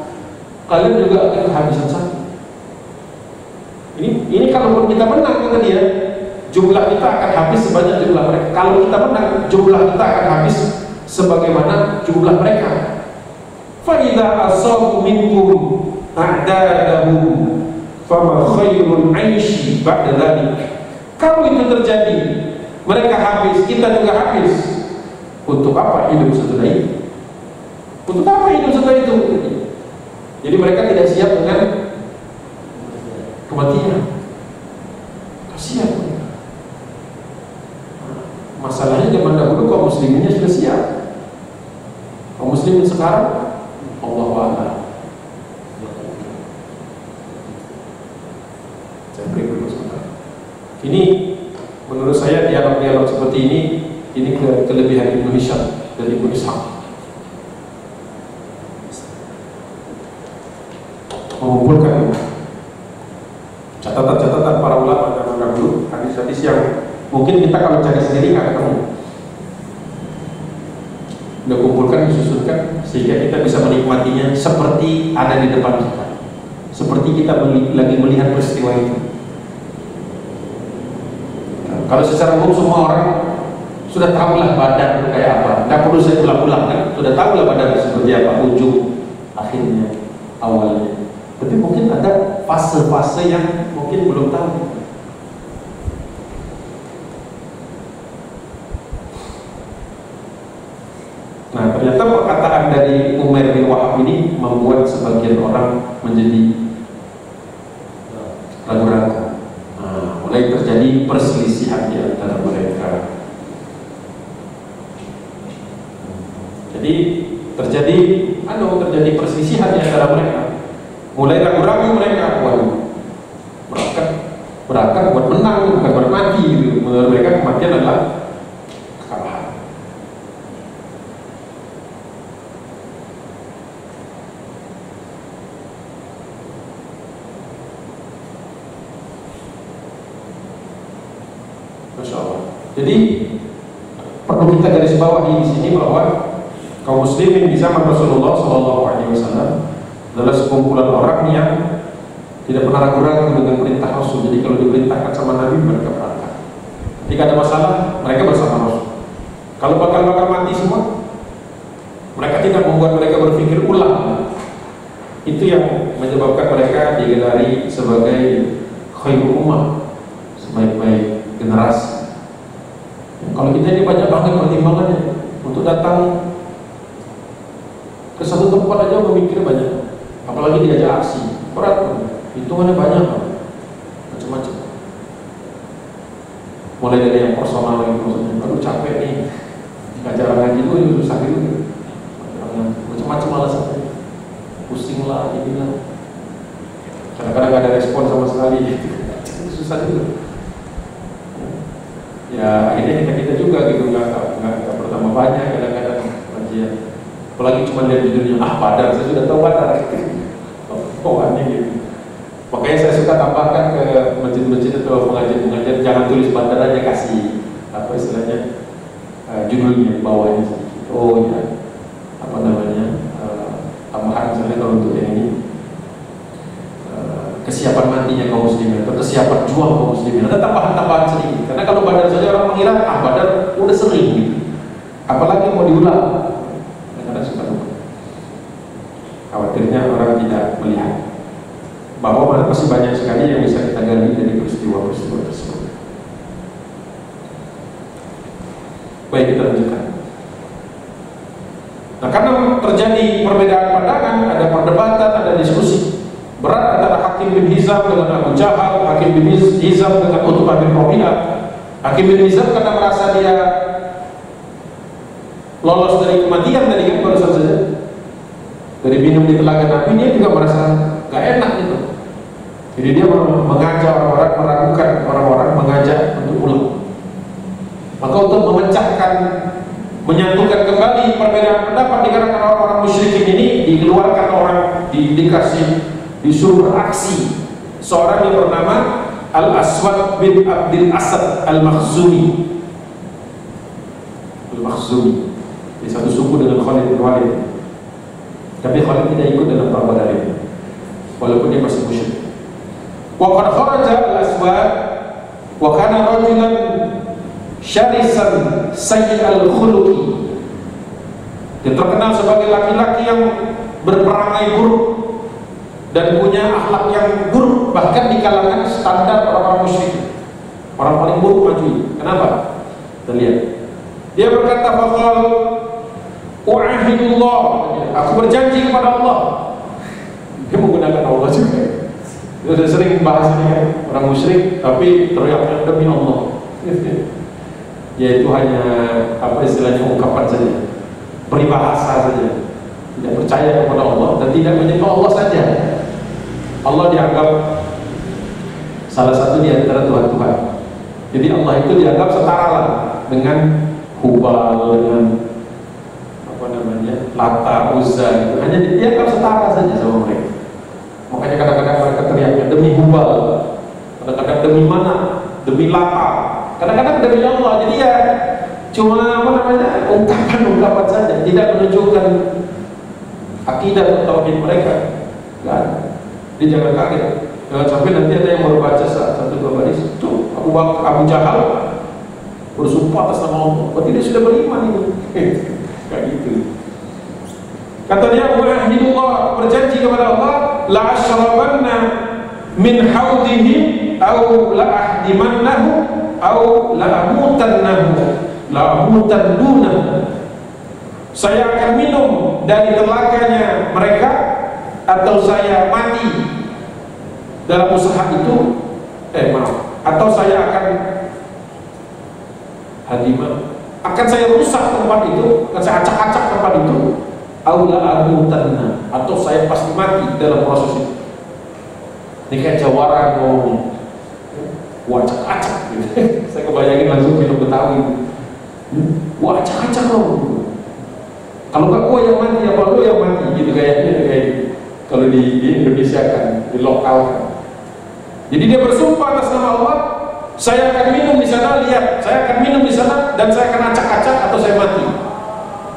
kalian juga akan kehabisan satu. Ini kalaupun kita menang, kata dia, jumlah kita akan habis sebanyak jumlah mereka. Kalau kita menang, jumlah kita akan habis sebagaimana jumlah mereka. Fa idza asabu minkum a'dadahum fama khairul 'aishi ba'da dzalik. Kalau itu terjadi, mereka habis, kita juga habis. Untuk apa hidup setelah itu? Untuk apa hidup setelah itu? Jadi mereka tidak siap dengan kematian. Kasihan. Masalahnya zaman dahulu kaum musliminnya sudah siap. Kaum muslimin sekarang Allahu a'lam. Saya beri dulu sebentar. Ini menurut saya dialog-dialog seperti ini kelebihan Ibnu Hisham dan Ibnu Ishaq. Mengumpulkan catatan-catatan para ulama zaman dahulu, hadis-hadis yang mungkin kita kalau cari sendiri nggak ketemu. Udah kumpulkan, disusunkan sehingga kita bisa menikmatinya seperti ada di depan kita, seperti kita lagi melihat peristiwa itu. Nah, kalau secara umum semua orang sudah tahulah Badar itu kayak apa, nggak perlu saya ulang-ulang kan, sudah tahulah Badar seperti apa, ujung, akhirnya, awalnya. Tapi mungkin ada fase-fase yang mungkin belum tahu. Nah, ternyata perkataan dari Umair bin Wahab ini membuat sebagian orang menjadi ragu-ragu. Nah, mulai terjadi perselisihan di antara mereka. Jadi terjadi perselisihan di antara mereka. Mulai ragu-ragu mereka, waduh, berangkat buat menang, bukan buat mati gitu. Menurut mereka kematian adalah kekalahan. Masya Allah. Jadi perlu kita garis bawahi di sini bahwa kaum muslimin di zaman Rasulullah SAW adalah sekumpulan orang yang tidak pernah ragu-ragu dengan perintah Rasul. Jadi kalau diperintahkan sama Nabi, mereka berangkat. Ketika ada masalah, mereka bersama Rasul. Kalau bakal mati semua, mereka tidak membuat mereka berpikir ulang. Itu yang menyebabkan mereka digelari sebagai khairul ummah, sebaik-baik generasi. Kalau kita ini banyak banget pertimbangannya untuk datang ke satu tempat aja memikir banyak. Apalagi diajak aksi, berat, hitungannya banyak, macam-macam. Mulai dari yang personal yang maksudnya, aduh capek nih, ngajar ngaji itu susah gitu, macam-macam alasannya, pusing lah, inilah. Kadang-kadang nggak ada respon sama sekali, susah juga. Ya akhirnya kita juga gitu nggak bertambah banyak kadang-kadang kajian. Apalagi cuma lihat judulnya, Badar, saya sudah tahu Badar gitu. Aneh gitu. Makanya saya suka tambahkan ke masjid-masjid atau pengajian-pengajian, jangan tulis Badar aja, kasih apa istilahnya judulnya bawahnya sedikit. Oh ya, apa namanya, tambahan misalnya kalau untuk yang ini kesiapan matinya kaum muslimin atau kesiapan juang kaum muslimin, ada tambahan-tambahan sedikit. Karena kalau Badar saja orang mengira Badar udah sering gitu, apalagi mau diulang. Suka lupa. Khawatirnya orang tidak melihat bahwa masih banyak sekali yang bisa kita gali dari peristiwa-peristiwa tersebut. Baik, kita lanjutkan. Nah, karena terjadi perbedaan pandangan, ada perdebatan, ada diskusi berat antara Hakim bin Hizam dengan Abu Jahal, Hakim bin Hizam dengan Utbah bin Rabi'ah. Hakim bin Hizam karena merasa dia lolos dari kematian tadi kan barusan saja, dari minum di telaga Nabi, dia juga merasa gak enak gitu. Jadi dia mengajak orang-orang, meragukan orang-orang, mengajak untuk pulang. Maka untuk memecahkan, menyatukan kembali perbedaan pendapat di kalangan orang-orang musyrikin ini, dikeluarkan orang, disuruh beraksi seorang yang bernama Al-Aswad bin Abdul Asad Al-Makhzumi. di satu suku dengan Khalid bin Walid. Tapi Khalid tidak ikut dalam perang Badar ini, walaupun dia masih musyrik. Wa qad kharaja al-aswad wa kana rajulan syarisan sayyi'al khuluqi. Dia terkenal sebagai laki-laki yang berperangai buruk dan punya akhlak yang buruk, bahkan di kalangan standar orang-orang musyrik, orang paling buruk maju. Kenapa? Kita lihat. Dia berkata, "Faqal u'ahidullah," aku berjanji kepada Allah. Dia menggunakan Allah juga. Dia sudah sering bahas ini kan, orang musyrik tapi teriaknya demi Allah. Yaitu hanya apa istilahnya, ungkapan saja, peribahasa saja, tidak percaya kepada Allah dan tidak menyembah Allah saja. Allah dianggap salah satu di antara Tuhan-Tuhan. Jadi Allah itu dianggap setara lah dengan Hubal, dengan apa namanya, Lata, Uzza gitu. Hanya dianggap setara saja sama mereka. Makanya kadang-kadang mereka teriaknya demi Hubal, kadang-kadang demi mana, demi Lata, kadang-kadang demi Allah. Jadi ya cuma apa namanya, ungkapan-ungkapan saja, tidak menunjukkan akidah atau tauhid mereka. Kan? Jadi jangan kaget, jangan sampai nanti ada yang baru baca satu dua baris, tuh Abu Jahal bersumpah atas nama Allah, berarti dia sudah beriman itu. Kayak gitu. Kata dia, "Wa'ahidullah," berjanji kepada Allah, "La asyrabanna min haudihi au la ahdimannahu au la amutannahu. Saya akan minum dari telaganya mereka, atau saya mati dalam usaha itu, atau saya akan akan saya rusak tempat itu, akan saya acak-acak tempat itu, aula amutanna, atau saya pasti mati dalam proses itu." Ini kayak Jawara ngomongnya, wacak-acak gitu. Saya kebayangin langsung film Betawi, wacak-acak loh. Kalau nggak gua yang mati, apa lu yang mati, gitu kayaknya kayak gitu. Kalau di Indonesia kan, di lokal kan. Jadi dia bersumpah atas nama Allah, saya akan minum di sana, lihat, saya akan minum di sana dan saya akan acak-acak atau saya mati.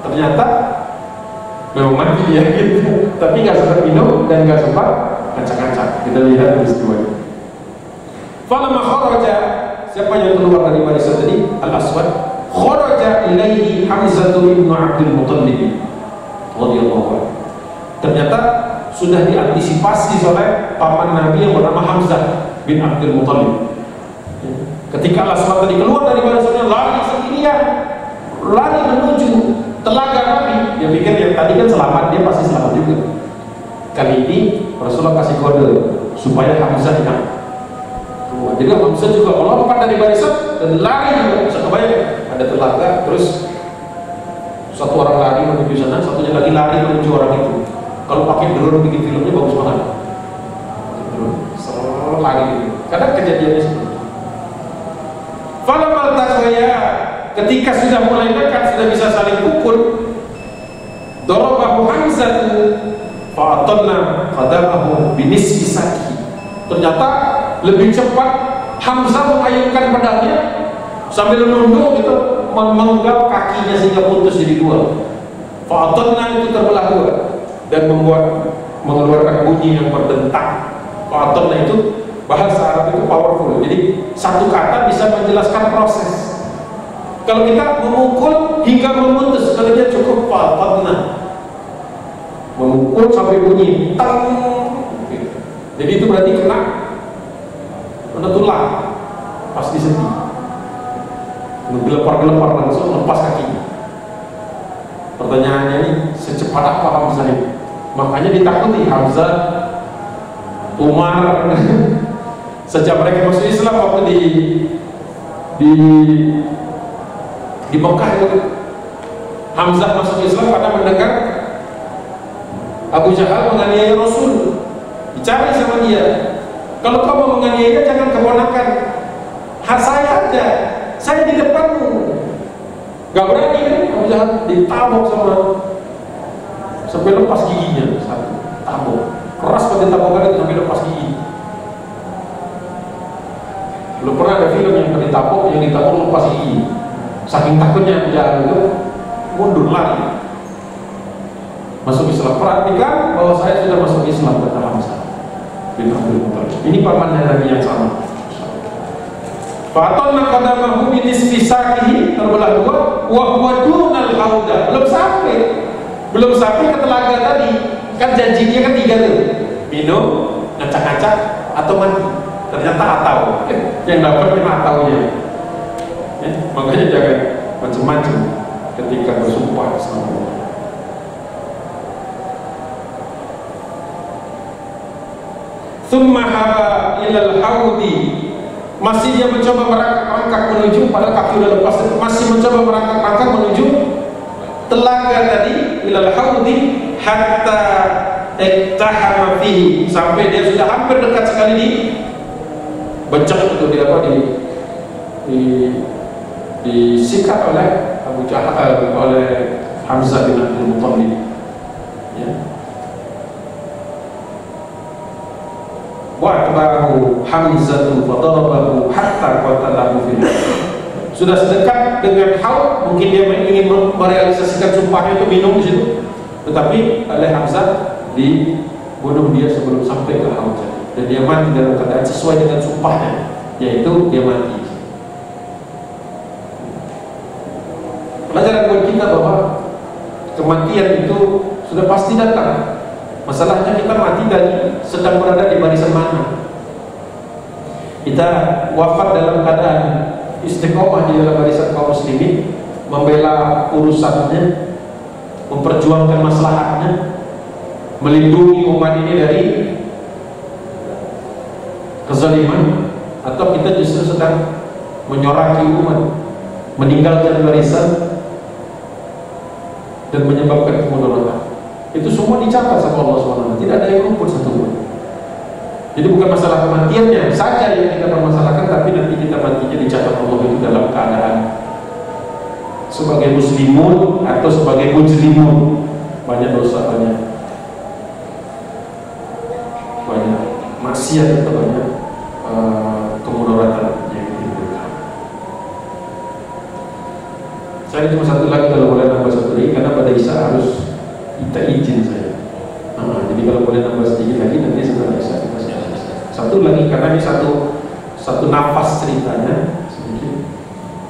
Ternyata memang mati dia gitu, tapi nggak sempat minum dan nggak sempat acak-acak. Kita lihat peristiwanya. Falamma kharaja, siapa yang keluar dari barisan tadi? Al-Aswad. Kharaja ilaihi Hamzah bin Abdul Muttalib radhiyallahu anhu. Ternyata sudah diantisipasi oleh paman Nabi yang bernama Hamzah bin Abdul Muttalib. Ketika Al-Aswad tadi keluar dari barisannya, lari sendirian, lari menuju telaga Nabi. Dia pikir yang tadi kan selamat, dia pasti selamat juga. Kali ini Rasulullah kasih kode supaya Hamzah yang keluar. Jadi Hamzah juga melompat dari barisan dan lari juga. Bisa kebayang, ada telaga, terus satu orang lari menuju sana, satunya lagi lari menuju orang itu. Kalau pakai drone bikin filmnya bagus banget. Selalu lari gitu. Kadang kejadiannya seperti itu. Falamal taswaya, ketika sudah mulai dekat, sudah bisa saling pukul, darabahu Hamzah fa'atanna qadamahu binisbi saki. Ternyata lebih cepat Hamzah mengayunkan pedangnya sambil menunduk gitu, memenggal kakinya sehingga putus jadi dua. Fa'atanna itu terbelah dua dan mengeluarkan bunyi yang berdentang. Fa'atanna itu bahasa Arab itu powerful. Jadi satu kata bisa menjelaskan proses. Kalau kita memukul hingga memutus, kalau dia cukup fa'atanna, memukul sampai bunyi tang. Jadi itu berarti kena tulang pas disentuh, gelepar-gelepar langsung lepas kakinya. Pertanyaannya ini, secepat apa Hamzah ini? Makanya ditakuti Hamzah, Umar. Sejak mereka masuk Islam, waktu di Mekah itu, Hamzah masuk Islam karena mendengar Abu Jahal menganiaya Rasul. Dicari sama dia, kalau kau mau menganiaya jangan keponakan saya aja, saya di depanmu. Gak berani kan Abu Jahal, ditabok sampai lepas giginya. Satu tabok keras, pada tabokan itu sampai lepas gigi. Belum pernah ada film yang ditabok lepas gigi. Saking takutnya Abu Jahal itu, mundur lari masuk Islam. Perhatikan bahwa saya sudah masuk Islam, kata Hamzah bin Abdul Muthalib. Ini pamannya Nabi yang sama. Fatonna qadamahu bi nisfi saqihi, terbelah dua, wa huwa dunal hauda. Belum sampai ke telaga tadi. Kan janjinya kan 3 tuh. Minum, ngacak-ngacak atau mati. Ternyata atau. Yang dapat cuma ataunya. Ya, makanya jangan macam-macam ketika bersumpah sama Allah. Thumma haba ilal haudi, masih dia mencoba merangkak menuju, padahal kaki udah lepas, masih mencoba merangkak menuju telaga tadi, ilal haudi hatta iktahama fihi, sampai dia sudah hampir dekat sekali di bencak itu, disikat oleh Abu Jahal, oleh Hamzah bin Abdul Muthalib. Ya. Wa'tabahu Hamzatu fadarabahu hatta qatalahu fil. Sudah sedekat dengan haud, mungkin dia ingin merealisasikan sumpahnya itu minum di situ, tetapi oleh Hamzah dibunuh dia sebelum sampai ke haud, dan dia mati dalam keadaan sesuai dengan sumpahnya, yaitu dia mati. Pelajaran buat kita bahwa kematian itu sudah pasti datang. Masalahnya kita mati dan sedang berada di barisan mana. Kita wafat dalam keadaan istiqomah di dalam barisan kaum muslimin, membela urusannya, memperjuangkan maslahatnya, melindungi umat ini dari kezaliman, atau kita justru sedang menyoraki umat, meninggalkan barisan dan menyebabkan kemudaratan. Itu semua dicatat sama Allah SWT, tidak ada yang luput satu pun. Jadi bukan masalah kematiannya saja yang kita permasalahkan, tapi nanti kita matinya dicatat Allah itu dalam keadaan sebagai muslimun atau sebagai mujrimun, banyak dosa, banyak maksiat atau banyak kemudaratan yang ditimbulkan. Saya cuma satu lagi, kalau boleh nambah satu lagi, karena pada Isa harus kita izin saya. Jadi kalau boleh nambah sedikit lagi, nanti setelah Isa kita selesai. Satu lagi, karena ini satu nafas ceritanya sedikit.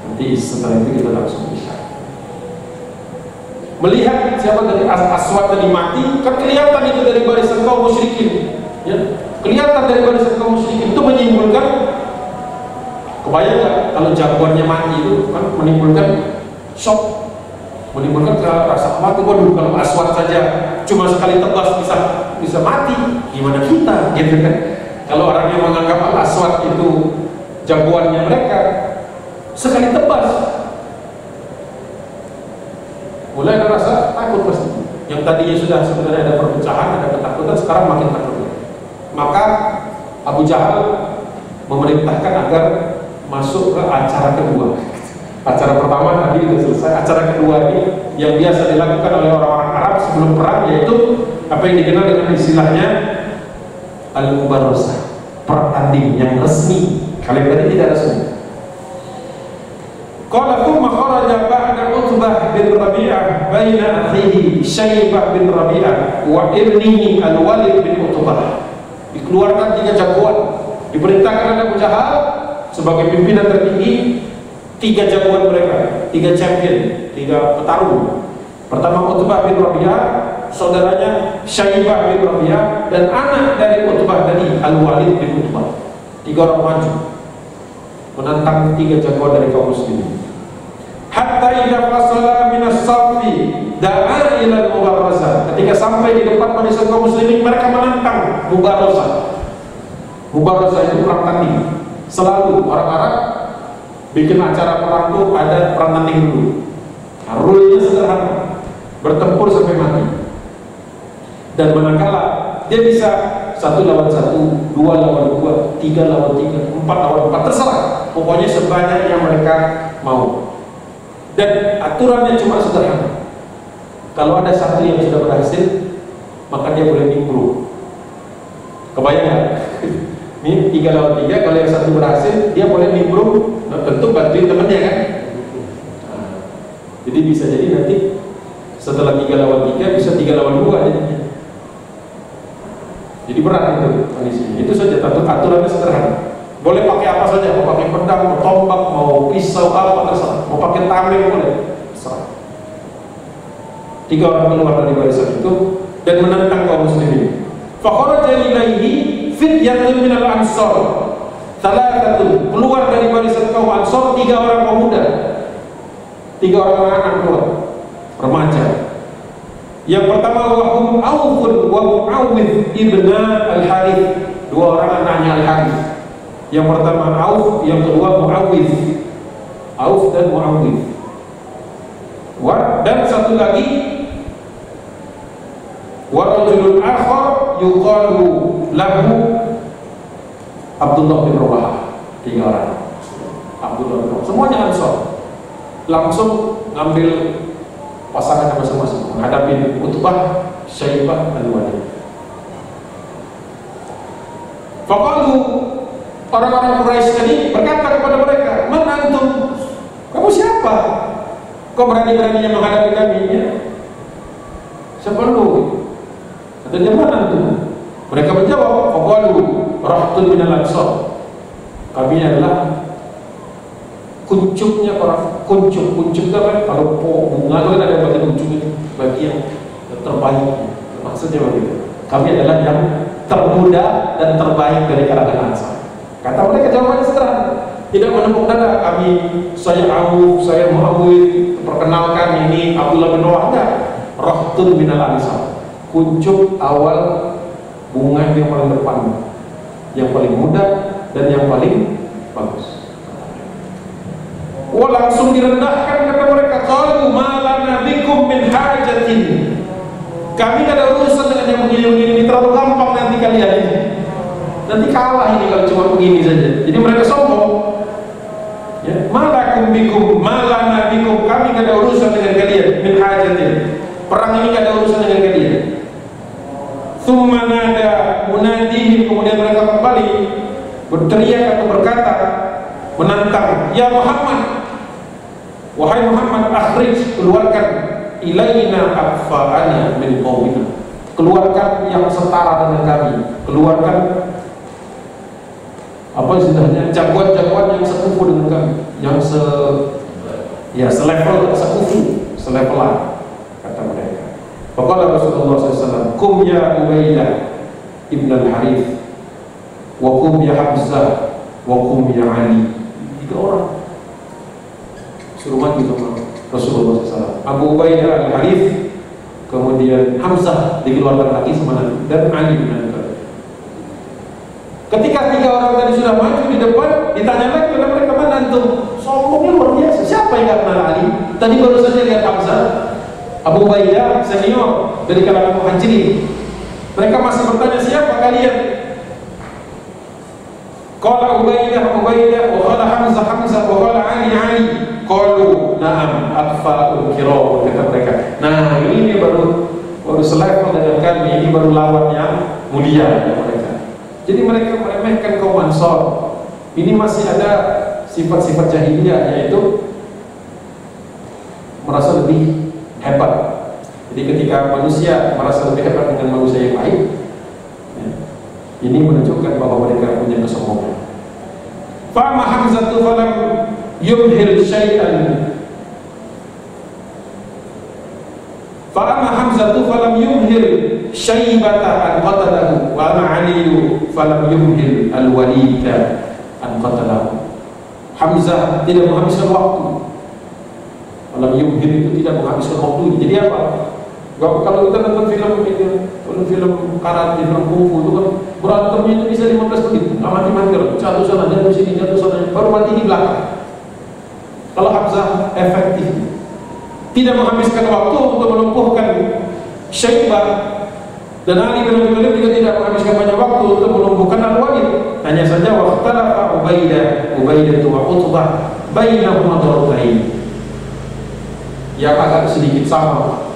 Nanti setelah itu kita langsung bisa melihat siapa dari Aswad tadi mati, kan kelihatan itu dari barisan kaum musyrikin. Ya, kelihatan dari barisan kaum musyrikin, itu menyimpulkan, kebayang nggak kalau jagoannya mati itu kan menimbulkan shock, menimbulkan rasa khawatir. Waduh, kalau Aswad saja cuma sekali tebas bisa mati, gimana kita, gitu kan? Kalau orang yang menganggap Aswad itu jagoannya mereka, sekali tebas mulai ada rasa takut pasti. Yang tadinya sudah sebenarnya ada perpecahan, ada ketakutan, sekarang makin takut. Maka Abu Jahal memerintahkan agar masuk ke acara kedua. Acara pertama tadi sudah selesai, acara kedua ini yang biasa dilakukan oleh orang-orang Arab sebelum perang, yaitu apa yang dikenal dengan istilahnya al-mubarrazah, pertanding yang resmi. Kali tadi tidak resmi. Qala thumma kharaja ba'da Utbah bin Rabi'ah baina akhihi Syaibah bin Rabi'ah wa ibnihi Al-Walid bin Utbah. Dikeluarkan 3 jagoan, diperintahkan oleh Abu Jahal sebagai pimpinan tertinggi. 3 jagoan mereka, 3 champion, 3 petarung. Pertama Utbah bin Rabi'ah, saudaranya Syaibah bin Rabi'ah, dan anak dari Utbah tadi Al-Walid bin Utbah. 3 orang maju menantang 3 jagoan dari kaum muslimin. Hatta idza fasala min as-saffi da'a ila al-mubarrazah. Ketika sampai di depan barisan kaum muslimin, mereka menantang mubarrazah. Mubarrazah itu perang tanding. Selalu orang Arab bikin acara perang itu ada perang tanding dulu. Rule-nya sederhana, bertempur sampai mati. Dan manakala dia bisa 1 lawan 1, 2 lawan 2, 3 lawan 3, 4 lawan 4, terserah. Pokoknya sebanyak yang mereka mau. Dan aturannya cuma sederhana. Kalau ada satu yang sudah berhasil, maka dia boleh nimbrung. Kebayang nggak? Ini 3 lawan 3, kalau yang satu berhasil, dia boleh nimbrung. Nah, tentu bantuin temennya kan. Nah, jadi bisa jadi nanti Setelah 3 lawan 3 bisa 3 lawan 2 jadinya. Jadi berat itu kondisinya. Itu saja aturannya sederhana. Boleh pakai apa saja, mau pakai pedang, mau tombak, mau pisau, apa terserah. Mau pakai tameng boleh, terserah. 3 orang keluar dari barisan itu dan menentang kaum muslimin. Fakharaja ilaihi fityatun minal ansar. Thalathatun, keluar dari barisan kaum Ansar 3 orang pemuda. 3 orang anak keluar, remaja. Yang pertama wahum Aufun wa Muawwidh ibna Al-Harith, 2 orang anaknya Al-Harith. Yang pertama Auf, yang kedua Muawwidh. Auf dan Muawwidh. Dan satu lagi wa rajulun akhar yuqalu lahu Abdullah bin Rawahah. 3 orang. Abdullah bin Rawahah. Semuanya Ansar. Langsung ngambil pasangan masing-masing menghadapi Utbah, Syaibah dan Walid. Faqalu, orang-orang Quraisy tadi berkata kepada mereka, "Man antum? Kamu siapa? Kau berani-beraninya menghadapi kami?" Ya? Siapa lu? Katanya, "Man antum?" Mereka menjawab, "Faqalu rahtun minal ansar." Kami adalah kuncupnya orang, kuncup kan kalau bunga itu kan ada bagian ujung itu, bagian terbaik. Maksudnya begitu. Kami adalah yang termuda dan terbaik dari kalangan Ansar. Kata mereka jawabannya sederhana, tidak menepuk dada. Kami, saya Abu, saya Muawwidh, perkenalkan ini Abdullah bin Rawahah. Rahtun minal ansar, kuncup awal bunga yang paling depan, yang paling muda dan yang paling bagus. Wah, langsung direndahkan kata mereka. Qalu ma lana bikum min hajatin. Kami tidak ada urusan dengan yang begini-begini, terlalu gampang nanti kalian ini. Nanti kalah ini kalau cuma begini saja. Jadi mereka sombong. Ya, ma lakum bikum, ma lana bikum, kami tidak ada urusan dengan kalian min hajatin. Perang ini tidak ada urusan dengan kalian. Tsumma nada munadihim, kemudian mereka kembali berteriak atau berkata menantang, "Ya Muhammad, wahai Muhammad, akhrij, keluarkan ilaina akfa'ana min qaumina, keluarkan yang setara dengan kami, keluarkan apa istilahnya, jagoan-jagoan yang sekufu dengan kami, yang selevel, sekufu, selevelan," kata mereka. Faqala Rasulullah SAW, "Kum ya Ubaidah ibn al-Harith, wa kum ya Hamzah, wa kum ya Ali." 3 orang suruh maju sama Rasulullah SAW. Abu Ubaidah al-Harith, kemudian Hamzah dikeluarkan lagi sama Nabi, dan Ali bin Abi Thalib. Ketika 3 orang tadi sudah maju di depan, ditanya lagi oleh mereka, "Mana antum?" Sombongnya luar biasa. Siapa yang gak kenal Ali? Tadi baru saja lihat Hamzah. Abu Ubaidah senior dari kalangan Muhajirin. Mereka masih bertanya, "Siapa kalian?" Qala Ubaidah, wa qala Hamzah, wa qala Ali. Qalu na'am akfa'ul kiram, kata mereka. Nah, ini baru selevel dengan kami, ini baru lawan yang mulia mereka. Jadi mereka meremehkan kaum Ansar. Ini masih ada sifat-sifat jahiliyah, yaitu merasa lebih hebat. Jadi ketika manusia merasa lebih hebat dengan manusia yang lain, ini menunjukkan bahwa mereka punya kesombongan. Fa'ama Hamzatu falam yumhil syai'an. Fa'ama Hamzatu falam yumhil syaibata an qatalahu, wa ama Aliyu falam yumhil al-Walida an qatalahu. Hamzah tidak menghabiskan waktu. Falam yumhil itu tidak menghabiskan waktu. Jadi apa? Kalau kita nonton film karate, film kungfu itu kan berantemnya itu bisa 15 menit, mati-mati, jatuh sana, jatuh sini, jatuh sana, baru mati di belakang. Kalau Hamzah efektif, tidak menghabiskan waktu untuk melumpuhkan Syaibah, dan Ali bin Abi Thalib juga tidak menghabiskan banyak waktu untuk melumpuhkan Al-Walid. Hanya saja waqtalafa Ubaidah wa Utbah bainahuma darbain, yang agak sedikit sama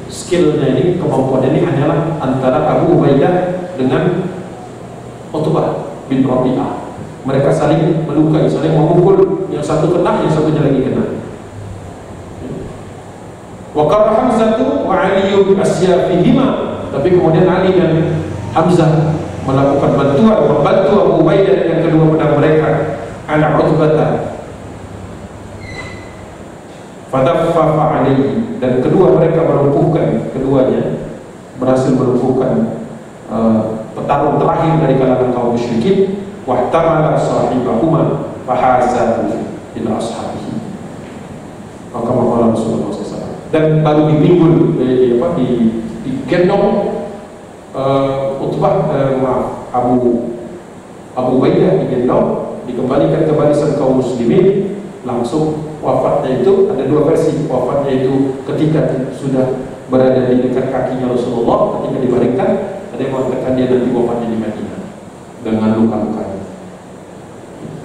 skillnya ini, kemampuan ini hanyalah antara Abu Ubaidah dengan Utbah bin Rabi'ah. Mereka saling melukai, saling memukul, yang satu kena, yang satunya lagi kena. Wa qara Hamzatu wa Ali bi asyafihima, tapi kemudian Ali dan Hamzah melakukan membantu Abu Ubaidah dengan kedua pedang mereka ala Utbah. Fadaffafa alaihi, dan kedua mereka melumpuhkan, keduanya berhasil melumpuhkan petarung terakhir dari kalangan kaum musyrikin. Wahtamala sahibahuma fahazahu ila ashabihi, maka maqala Rasulullah SAW, dan baru dipinggul digendong Utbah, Abu Ubaidah digendong, dikembalikan ke barisan kaum muslimin. Langsung wafatnya itu ada dua versi. Wafatnya itu ketika sudah berada di dekat kakinya Rasulullah, ketika dibaringkan. Ada yang mengatakan dia nanti wafatnya di Madinah dengan luka-lukanya.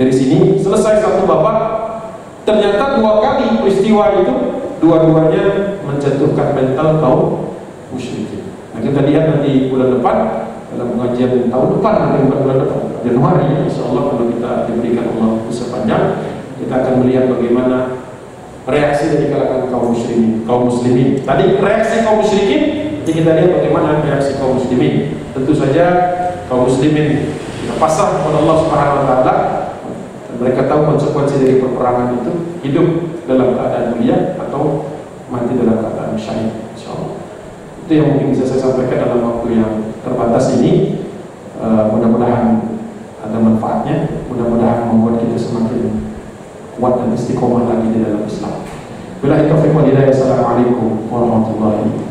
Dari sini selesai satu babak. Ternyata dua kali peristiwa itu dua-duanya menjatuhkan mental kaum musyrikin. Nah, kita lihat nanti bulan depan dalam pengajian tahun depan, nanti bulan depan Januari, insyaallah, kalau kita diberikan Allah usia panjang, kita akan melihat bagaimana reaksi dari kalangan kaum muslimin. Tadi reaksi kaum musyrikin, jadi kita lihat bagaimana reaksi kaum muslimin. Tentu saja kaum muslimin pasrah kepada Allah Subhanahu wa taala. Mereka tahu konsekuensi dari peperangan itu, hidup dalam keadaan mulia atau mati dalam keadaan syahid, insyaallah. Itu yang mungkin bisa saya sampaikan dalam waktu yang terbatas ini. Mudah-mudahan ada manfaatnya, mudah-mudahan membuat kita semakin kuat dan istiqomah lagi di dalam Islam. Billahi taufiq wal hidayah. Assalamualaikum warahmatullahi wabarakatuh.